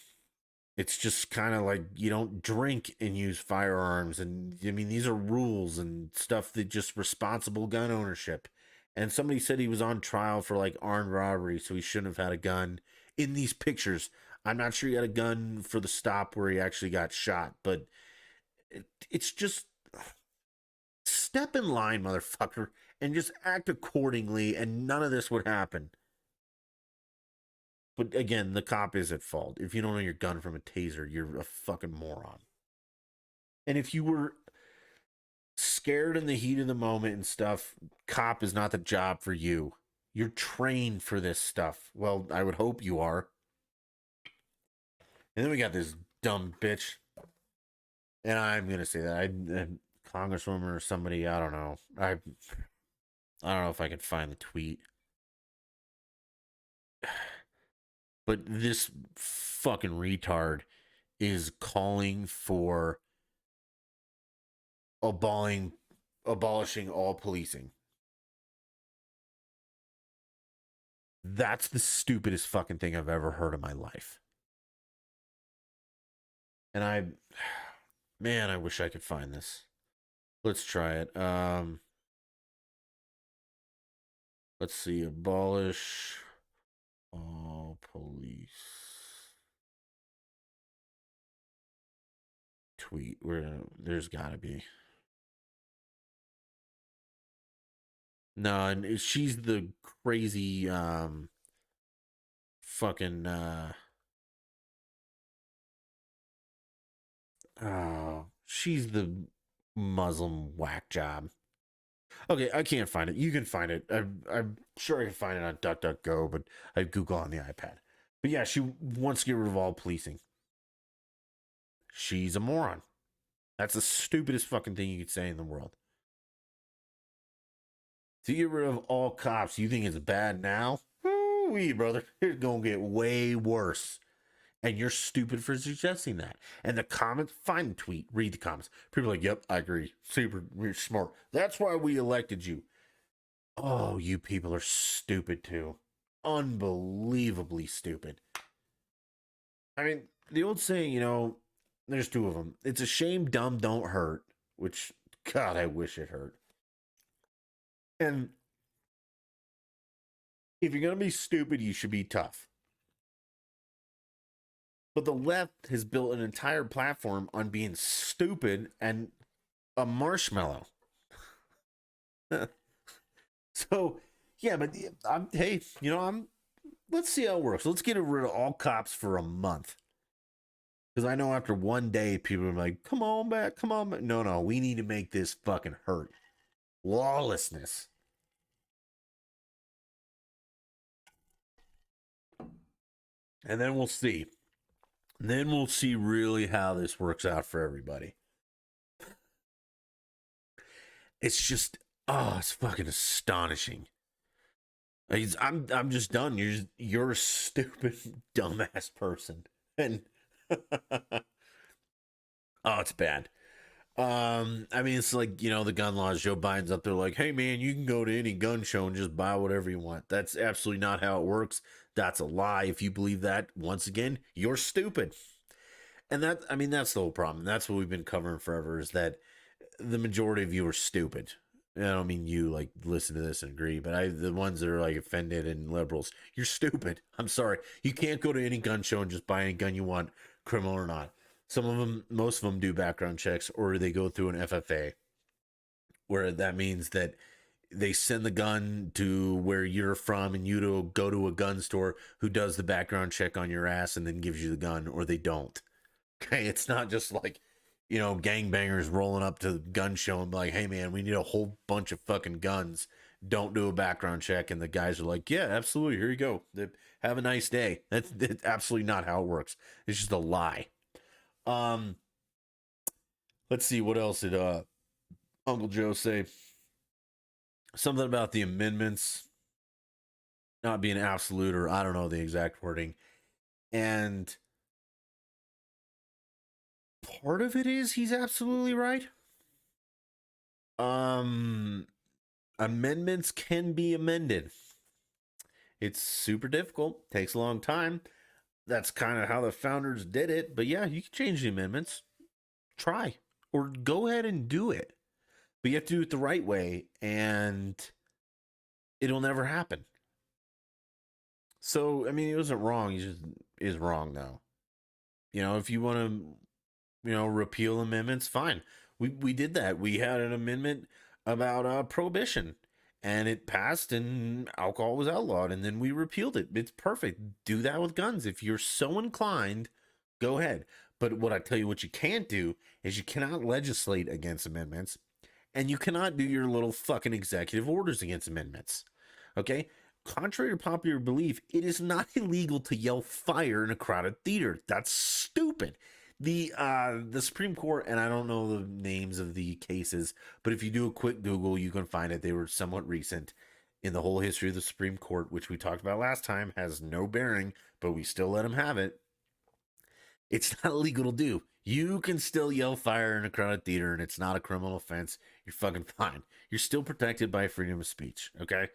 It's just kind of like you don't drink and use firearms. And I mean, these are rules and stuff that just responsible gun ownership. And somebody said he was on trial for like armed robbery, so he shouldn't have had a gun in these pictures. I'm not sure he had a gun for the stop where he actually got shot, but it's just step in line, motherfucker, and just act accordingly, and none of this would happen. But again, the cop is at fault. If you don't know your gun from a taser, you're a fucking moron. And if you were scared in the heat of the moment and stuff, cop is not the job for you. You're trained for this stuff. Well, I would hope you are. And then we got this dumb bitch. And I'm going to say that. Congresswoman or somebody, I don't know. I don't know if I can find the tweet. But this fucking retard is calling for abolishing all policing. That's the stupidest fucking thing I've ever heard in my life. And I wish I could find this. Let's try it. Let's see. Abolish all police tweet. There's got to be. No, and she's the crazy fucking she's the Muslim whack job. Okay, I can't find it. You can find it. I'm sure I can find it on DuckDuckGo, but I Google on the iPad. But yeah, she wants to get rid of all policing. She's a moron. That's the stupidest fucking thing you could say in the world. To get rid of all cops, you think it's bad now? Woo-wee, brother. It's gonna get way worse. And you're stupid for suggesting that. And the comments, find the tweet, read the comments. People are like, yep, I agree. Super smart. That's why we elected you. Oh, you people are stupid too. Unbelievably stupid. I mean, the old saying, there's two of them. It's a shame dumb don't hurt, which, God, I wish it hurt. And if you're going to be stupid, you should be tough. But the left has built an entire platform on being stupid and a marshmallow. So, yeah, but hey, let's see how it works. Let's get rid of all cops for a month. Because I know after one day, people are like, come on back, come on back. No, we need to make this fucking hurt. Lawlessness. And then we'll see. Then we'll see really how this works out for everybody. It's just, it's fucking astonishing. I'm just done. You're a stupid, dumbass person, and oh, it's bad. I mean, it's like the gun laws. Joe Biden's up there like, hey man, you can go to any gun show and just buy whatever you want. That's absolutely not how it works. That's a lie. If you believe that, once again, you're stupid. And that's the whole problem. That's what we've been covering forever. Is that the majority of you are stupid. I don't mean you like listen to this and agree, but the ones that are like offended and liberals, you're stupid. I'm sorry. You can't go to any gun show and just buy any gun you want, criminal or not. Some of them, most of them do background checks or they go through an FFA, where that means that they send the gun to where you're from and you to go to a gun store who does the background check on your ass and then gives you the gun, or they don't. Okay, it's not just like gangbangers rolling up to the gun show and be like, hey man, we need a whole bunch of fucking guns. Don't do a background check. And the guys are like, yeah, absolutely. Here you go. Have a nice day. That's absolutely not how it works. It's just a lie. Um, let's see. What else did Uncle Joe say? Something about the amendments not being absolute, or I don't know the exact wording. And part of it is he's absolutely right. Amendments can be amended. It's super difficult, takes a long time. That's kind of how the founders did it. But yeah, you can change the amendments. Try or go ahead and do it. But you have to do it the right way, and it'll never happen. So, I mean, it wasn't wrong. He just is wrong, though. If you want to, repeal amendments, fine. We did that. We had an amendment about prohibition, and it passed, and alcohol was outlawed, and then we repealed it. It's perfect. Do that with guns. If you're so inclined, go ahead. But what I tell you, what you can't do is you cannot legislate against amendments, and you cannot do your little fucking executive orders against amendments. Okay? Contrary to popular belief, it is not illegal to yell fire in a crowded theater. That's stupid. The Supreme Court, and I don't know the names of the cases, but if you do a quick Google, you can find it. They were somewhat recent in the whole history of the Supreme Court, which we talked about last time, has no bearing, but we still let them have it. It's not illegal to do. You can still yell fire in a crowded theater, and it's not a criminal offense. You're fucking fine. You're still protected by freedom of speech, okay?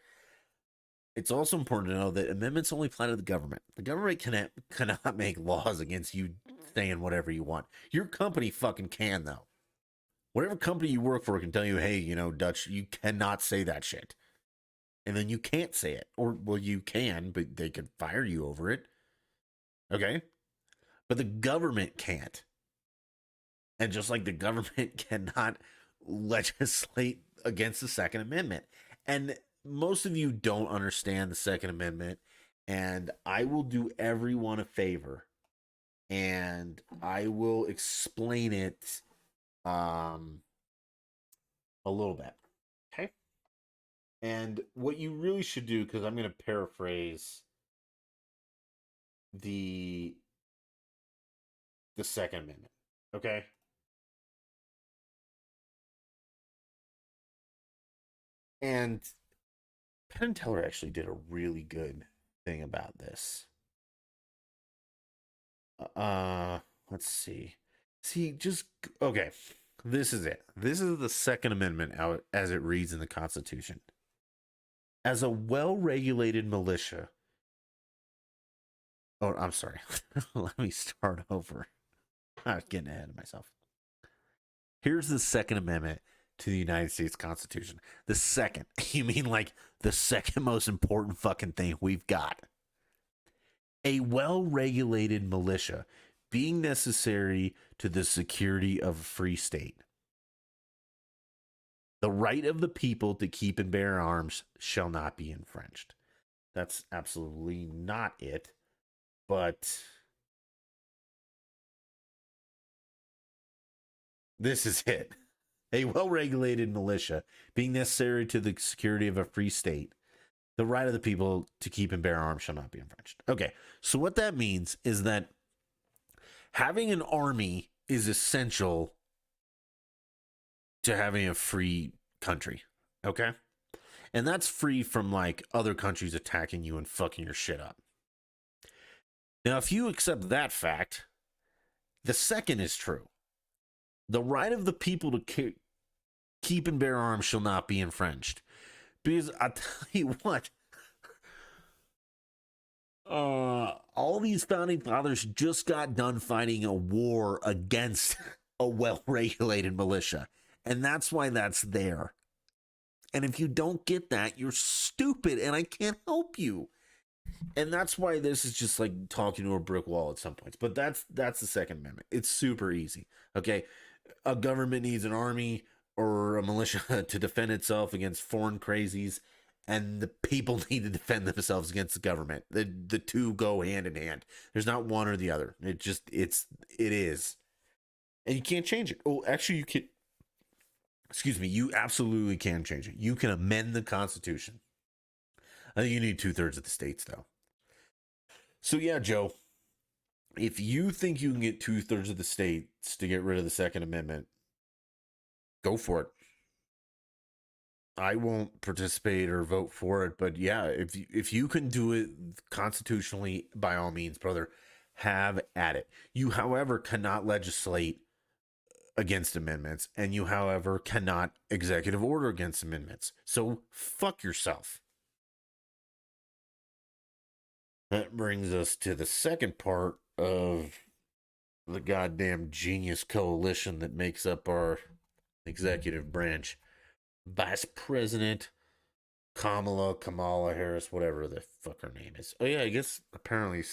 It's also important to know that amendments only apply to the government. The government cannot make laws against you saying whatever you want. Your company fucking can, though. Whatever company you work for can tell you, hey, Dutch, you cannot say that shit. And then you can't say it. Or, well, you can, but they could fire you over it. Okay? But the government can't. And just like the government cannot legislate against the Second Amendment. And most of you don't understand the Second Amendment. And I will do everyone a favor. And I will explain it a little bit. Okay? And what you really should do, because I'm going to paraphrase the Second Amendment. Okay? And Penn and Teller actually did a really good thing about this. Let's see. Okay. This is it. This is the Second Amendment out as it reads in the Constitution. As a well-regulated militia. Oh, I'm sorry. Let me start over. I was getting ahead of myself. Here's the Second Amendment to the United States Constitution. The second. You mean like the second most important fucking thing we've got. A well-regulated militia being necessary to the security of a free state. The right of the people to keep and bear arms shall not be infringed. That's absolutely not it, but this is it. A well-regulated militia being necessary to the security of a free state. The right of the people to keep and bear arms shall not be infringed. Okay, so what that means is that having an army is essential to having a free country. Okay? And that's free from like other countries attacking you and fucking your shit up. Now, if you accept that fact, the second is true. The right of the people to keep and bear arms shall not be infringed. Because I tell you what, all these founding fathers just got done fighting a war against a well-regulated militia. And that's why that's there. And if you don't get that, you're stupid and I can't help you. And that's why this is just like talking to a brick wall at some points. But that's the Second Amendment. It's super easy. Okay. A government needs an army or a militia to defend itself against foreign crazies, and the people need to defend themselves against the government. The two go hand in hand. There's not one or the other. It is. And you can't change it. Oh, actually you can. Excuse me, you absolutely can change it. You can amend the Constitution. I think you need 2/3 of the states, though. So yeah, Joe, if you think you can get 2/3 of the states to get rid of the Second Amendment, go for it. I won't participate or vote for it, but yeah, if you can do it constitutionally, by all means, brother, have at it. You, however, cannot legislate against amendments, and you, however, cannot executive order against amendments. So fuck yourself. That brings us to the second part of the goddamn genius coalition that makes up our executive branch. Vice President Kamala Harris, whatever the fuck her name is. Oh yeah, I guess apparently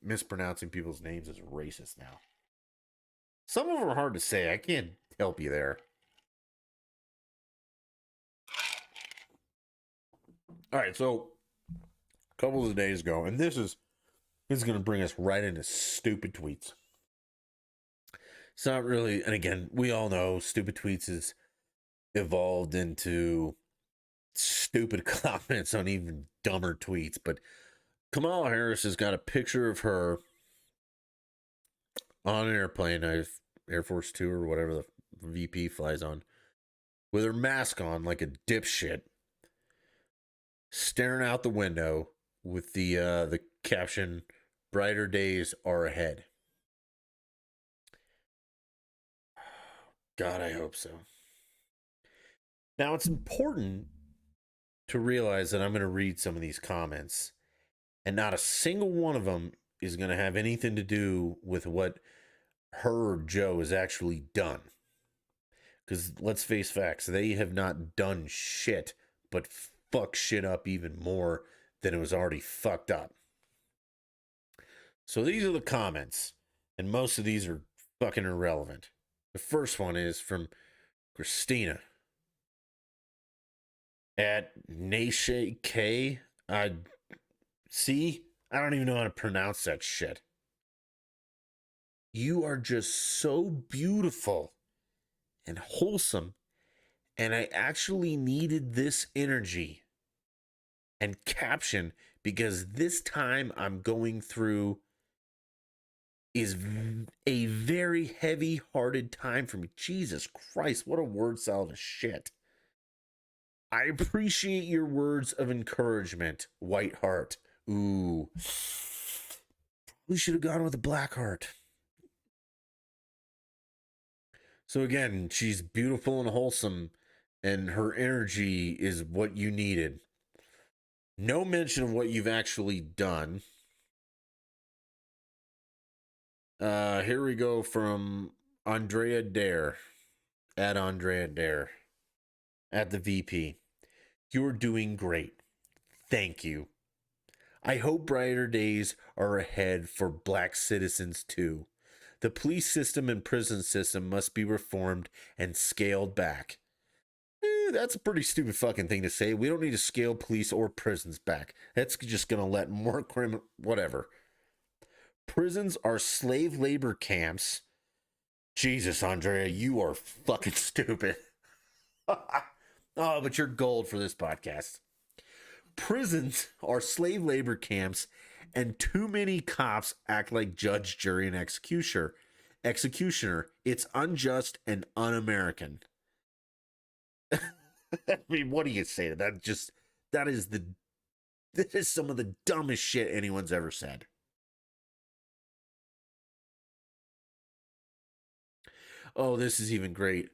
mispronouncing people's names is racist now. Some of them are hard to say. I can't help you there. All right, so a couple of days ago, and this is going to bring us right into stupid tweets. It's not really, and again, we all know stupid tweets has evolved into stupid comments on even dumber tweets, but Kamala Harris has got a picture of her on an airplane, Air Force Two or whatever the VP flies on, with her mask on like a dipshit, staring out the window with the caption, "Brighter days are ahead." God, I hope so. Now, it's important to realize that I'm going to read some of these comments, and not a single one of them is going to have anything to do with what her or Joe has actually done. Because let's face facts, they have not done shit but fuck shit up even more than it was already fucked up. So these are the comments, and most of these are fucking irrelevant. The first one is from Christina at Nashe K. See, I don't even know how to pronounce that shit. You are just so beautiful and wholesome, and I actually needed this energy and caption because this time I'm going through is a very heavy-hearted time for me. Jesus Christ, what a word salad of shit. I appreciate your words of encouragement, White Heart. Ooh. We should have gone with a black heart. So again, she's beautiful and wholesome, and her energy is what you needed. No mention of what you've actually done. Here we go from Andrea Dare. At Andrea Dare. At the VP. You're doing great. Thank you. I hope brighter days are ahead for black citizens too. The police system and prison system must be reformed and scaled back. That's a pretty stupid fucking thing to say. We don't need to scale police or prisons back. That's just going to let more whatever. Prisons are slave labor camps. Jesus, Andrea, you are fucking stupid. Oh, but you're gold for this podcast. Prisons are slave labor camps, and too many cops act like judge, jury, and executioner. It's unjust and un-American. I mean, what do you say to that? That is some of the dumbest shit anyone's ever said. Oh, this is even great.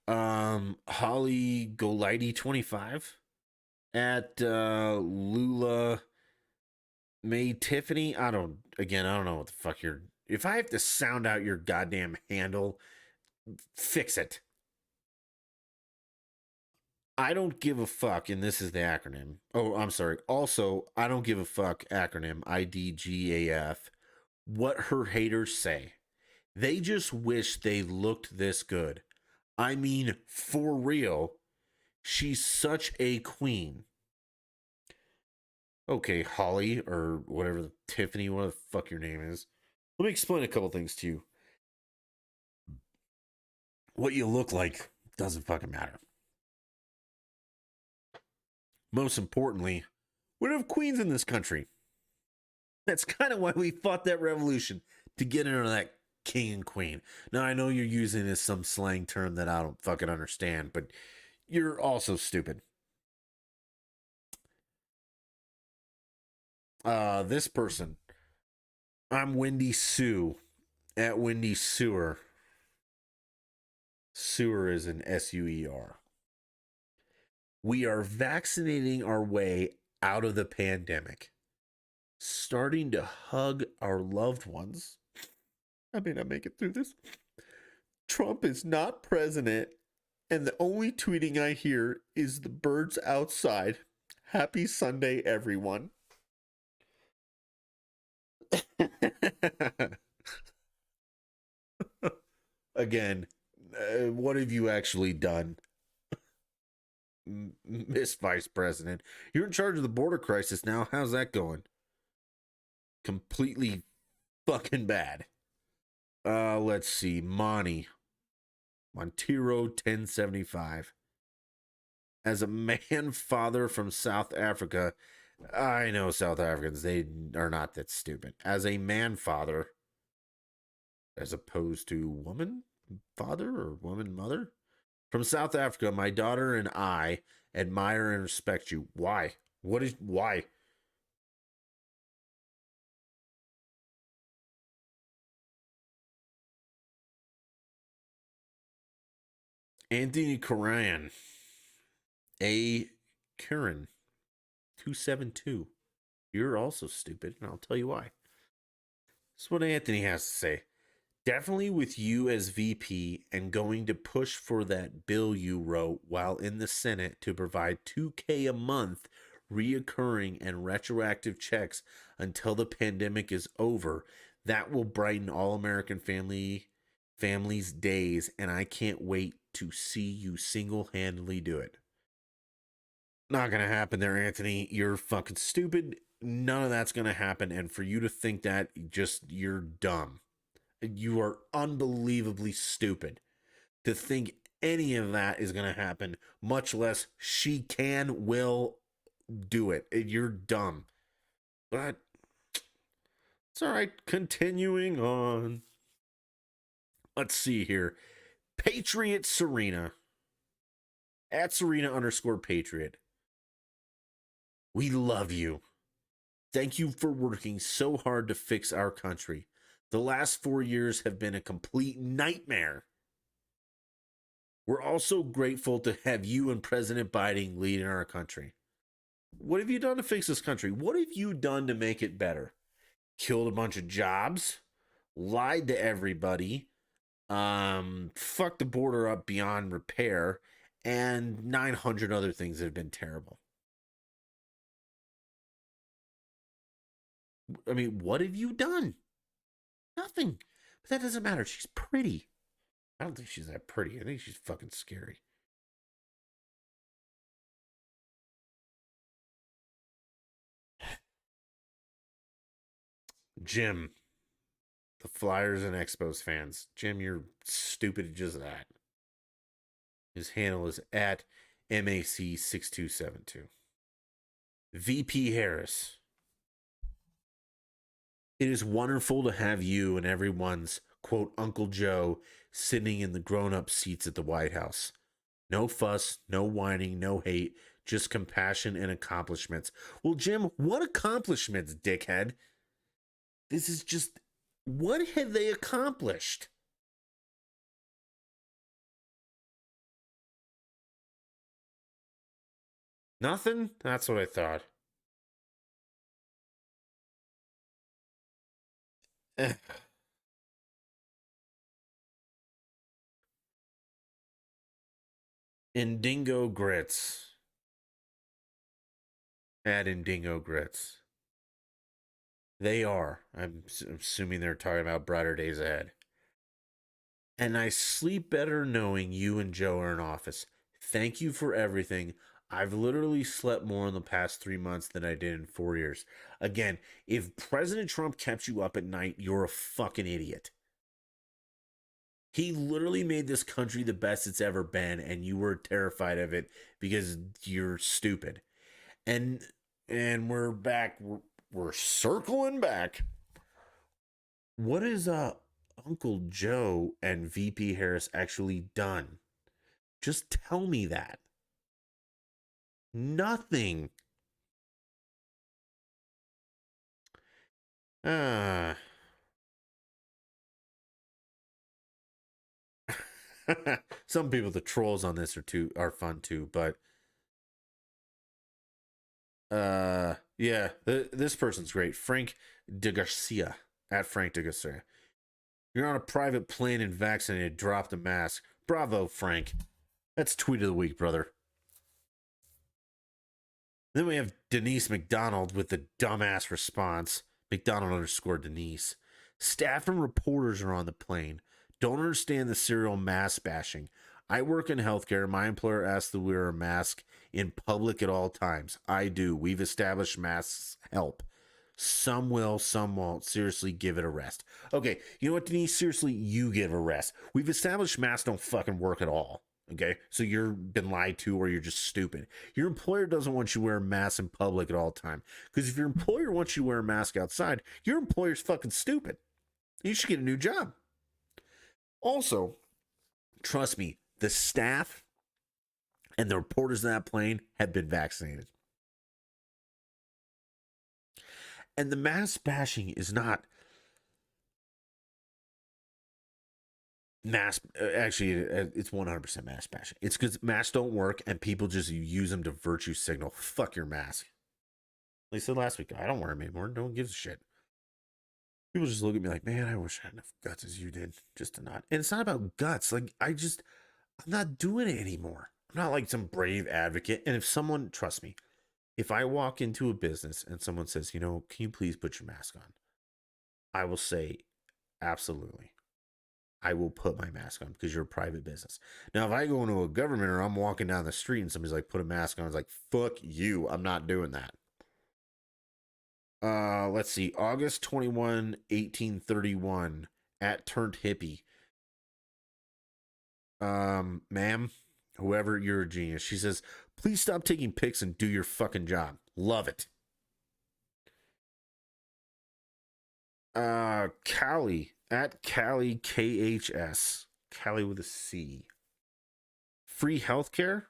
Holly Golidi 25 at Lula May Tiffany. I don't know what the fuck you're. If I have to sound out your goddamn handle, fix it. I don't give a fuck, and this is the acronym. Oh, I'm sorry. Also, I don't give a fuck acronym IDGAF. What her haters say. They just wish they looked this good. I mean, for real, she's such a queen. Okay, Holly, or whatever, Tiffany, what the fuck your name is. Let me explain a couple things to you. What you look like doesn't fucking matter. Most importantly, we don't have queens in this country. That's kind of why we fought that revolution, to get into that king and queen. Now, I know you're using this some slang term that I don't fucking understand, but you're also stupid. This person, I'm Wendy Sue at Wendy Sewer. Sewer is an SUER. We are vaccinating our way out of the pandemic, starting to hug our loved ones. I may not make it through this. Trump is not president, and the only tweeting I hear is the birds outside. Happy Sunday, everyone. Again, what have you actually done, Miss Vice President? You're in charge of the border crisis now. How's that going? Completely fucking bad. Let's see. Montero 1075. As a man father from South Africa, I know South Africans, they are not that stupid. As a man father, as opposed to woman father or woman mother, from South Africa, my daughter and I admire and respect you. Why? Why? Anthony Coran, A. Curran, 272. You're also stupid, and I'll tell you why. This is what Anthony has to say. Definitely with you as VP and going to push for that bill you wrote while in the Senate to provide 2K a month reoccurring and retroactive checks until the pandemic is over. That will brighten all American families' days, and I can't wait to see you single-handedly do it. Not gonna happen there, Anthony. You're fucking stupid. None of that's gonna happen, and for you to think that, you're dumb. You are unbelievably stupid to think any of that is going to happen, much less she will do it. You're dumb. But it's all right. Continuing on. Let's see here. Patriot Serena. At Serena_Patriot. We love you. Thank you for working so hard to fix our country. The last 4 years have been a complete nightmare. We're also grateful to have you and President Biden leading our country. What have you done to fix this country? What have you done to make it better? Killed a bunch of jobs, lied to everybody, fucked the border up beyond repair, and 900 other things that have been terrible. I mean, what have you done? Nothing. But that doesn't matter. She's pretty. I don't think she's that pretty. I think she's fucking scary. Jim, the Flyers and Expos fans. Jim, you're stupid just that. His handle is at MAC6272. VP Harris. It is wonderful to have you and everyone's, quote, Uncle Joe sitting in the grown-up seats at the White House. No fuss, no whining, no hate, just compassion and accomplishments. Well, Jim, what accomplishments, dickhead? This is just, what have they accomplished? Nothing? That's what I thought. Indingo Grits. Add Indingo Grits. They are. I'm assuming they're talking about brighter days ahead. And I sleep better knowing you and Joe are in office. Thank you for everything. I've literally slept more in the past 3 months than I did in 4 years. Again, if President Trump kept you up at night, you're a fucking idiot. He literally made this country the best it's ever been, and you were terrified of it because you're stupid. And we're back. We're circling back. What is Uncle Joe and VP Harris actually done? Just tell me that. Nothing. Ah. Some people, the trolls on this are fun too, but yeah, this person's great. Frank de Garcia at Frank de Garcia. You're on a private plane and vaccinated. Drop the mask. Bravo, Frank. That's tweet of the week, brother. Then we have Denise McDonald with the dumbass response. McDonald_Denise. Staff and reporters are on the plane. Don't understand the serial mask bashing. I work in healthcare. My employer asks to wear a mask in public at all times. I do. We've established masks help. Some will, some won't. Seriously, give it a rest. Okay, you know what, Denise? Seriously, you give a rest. We've established masks don't fucking work at all. Okay, so you've been lied to, or you're just stupid. Your employer doesn't want you to wear a mask in public at all time. Because if your employer wants you to wear a mask outside, your employer's fucking stupid. You should get a new job. Also, trust me, the staff and the reporters on that plane have been vaccinated. And the mask bashing is not mask. Actually, it's 100% mask bashing. It's because masks don't work and people just use them to virtue signal. Fuck your mask. Like I said last week, I don't wear them anymore. No one gives a shit. People just look at me like, man, I wish I had enough guts as you did just to not. And it's not about guts. Like, I'm not doing it anymore. I'm not like some brave advocate. And if someone, trust me, if I walk into a business and someone says, can you please put your mask on? I will say, absolutely. I will put my mask on because you're a private business. Now, if I go into a government or I'm walking down the street and somebody's like, put a mask on, it's like, fuck you. I'm not doing that. Let's see. August 21, 1831 at Turned Hippie. Ma'am, whoever, you're a genius. She says, please stop taking pics and do your fucking job. Love it. Callie at Callie KHS. Callie with a C. Free healthcare,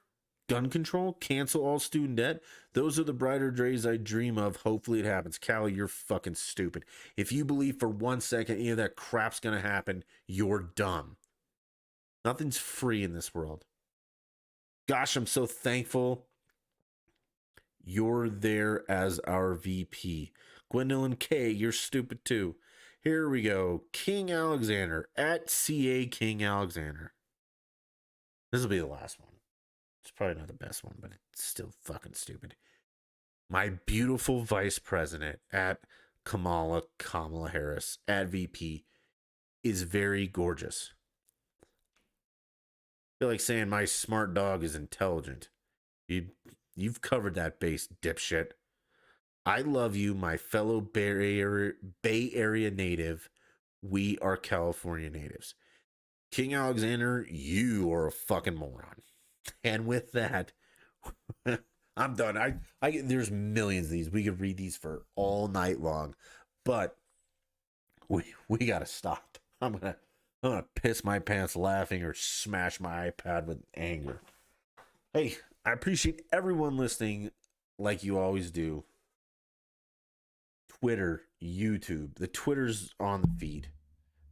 gun control, cancel all student debt. Those are the brighter days I dream of. Hopefully it happens. Callie, you're fucking stupid. If you believe for 1 second any of that crap's gonna happen, you're dumb. Nothing's free in this world. Gosh, I'm so thankful you're there as our VP. Gwendolyn K, you're stupid too. Here we go. King Alexander at CA King Alexander. This will be the last one. It's probably not the best one, but it's still fucking stupid. My beautiful vice president at Kamala Harris at VP is very gorgeous. I feel like saying my smart dog is intelligent. You've covered that base, dipshit. I love you, my fellow Bay Area native. We are California natives. King Alexander, you are a fucking moron. And with that, I'm done. There's millions of these. We could read these for all night long, but we gotta stop. I'm gonna piss my pants laughing or smash my iPad with anger. Hey, I appreciate everyone listening like you always do. Twitter, YouTube. The Twitter's on the feed.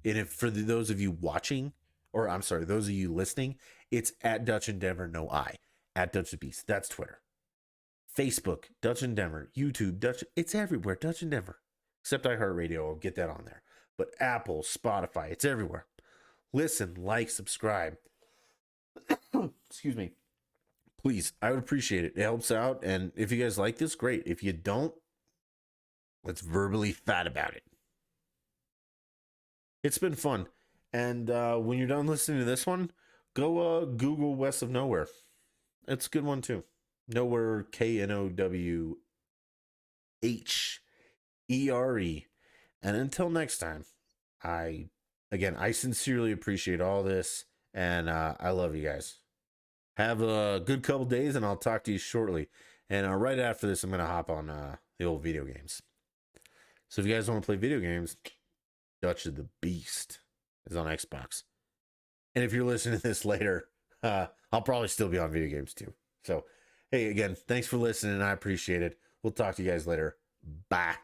And if for those of you watching, or I'm sorry, those of you listening, it's at Dutch Endeavor, no I. At Dutch the Beast. That's Twitter. Facebook, Dutch Endeavor. YouTube, Dutch. It's everywhere, Dutch Endeavor. Except iHeartRadio, I'll get that on there. But Apple, Spotify, it's everywhere. Listen, like, subscribe. Excuse me. Please, I would appreciate it. It helps out. And if you guys like this, great. If you don't, let's verbally fat about it. It's been fun. And when you're done listening to this one, go Google West of Nowhere. It's a good one too. Nowhere, KNOWHERE. And until next time, I sincerely appreciate all this. And I love you guys. Have a good couple days, and I'll talk to you shortly. And right after this, I'm going to hop on the old video games. So if you guys want to play video games, Dutch of the Beast is on Xbox. And if you're listening to this later, I'll probably still be on video games too. So, hey, again, thanks for listening. I appreciate it. We'll talk to you guys later. Bye.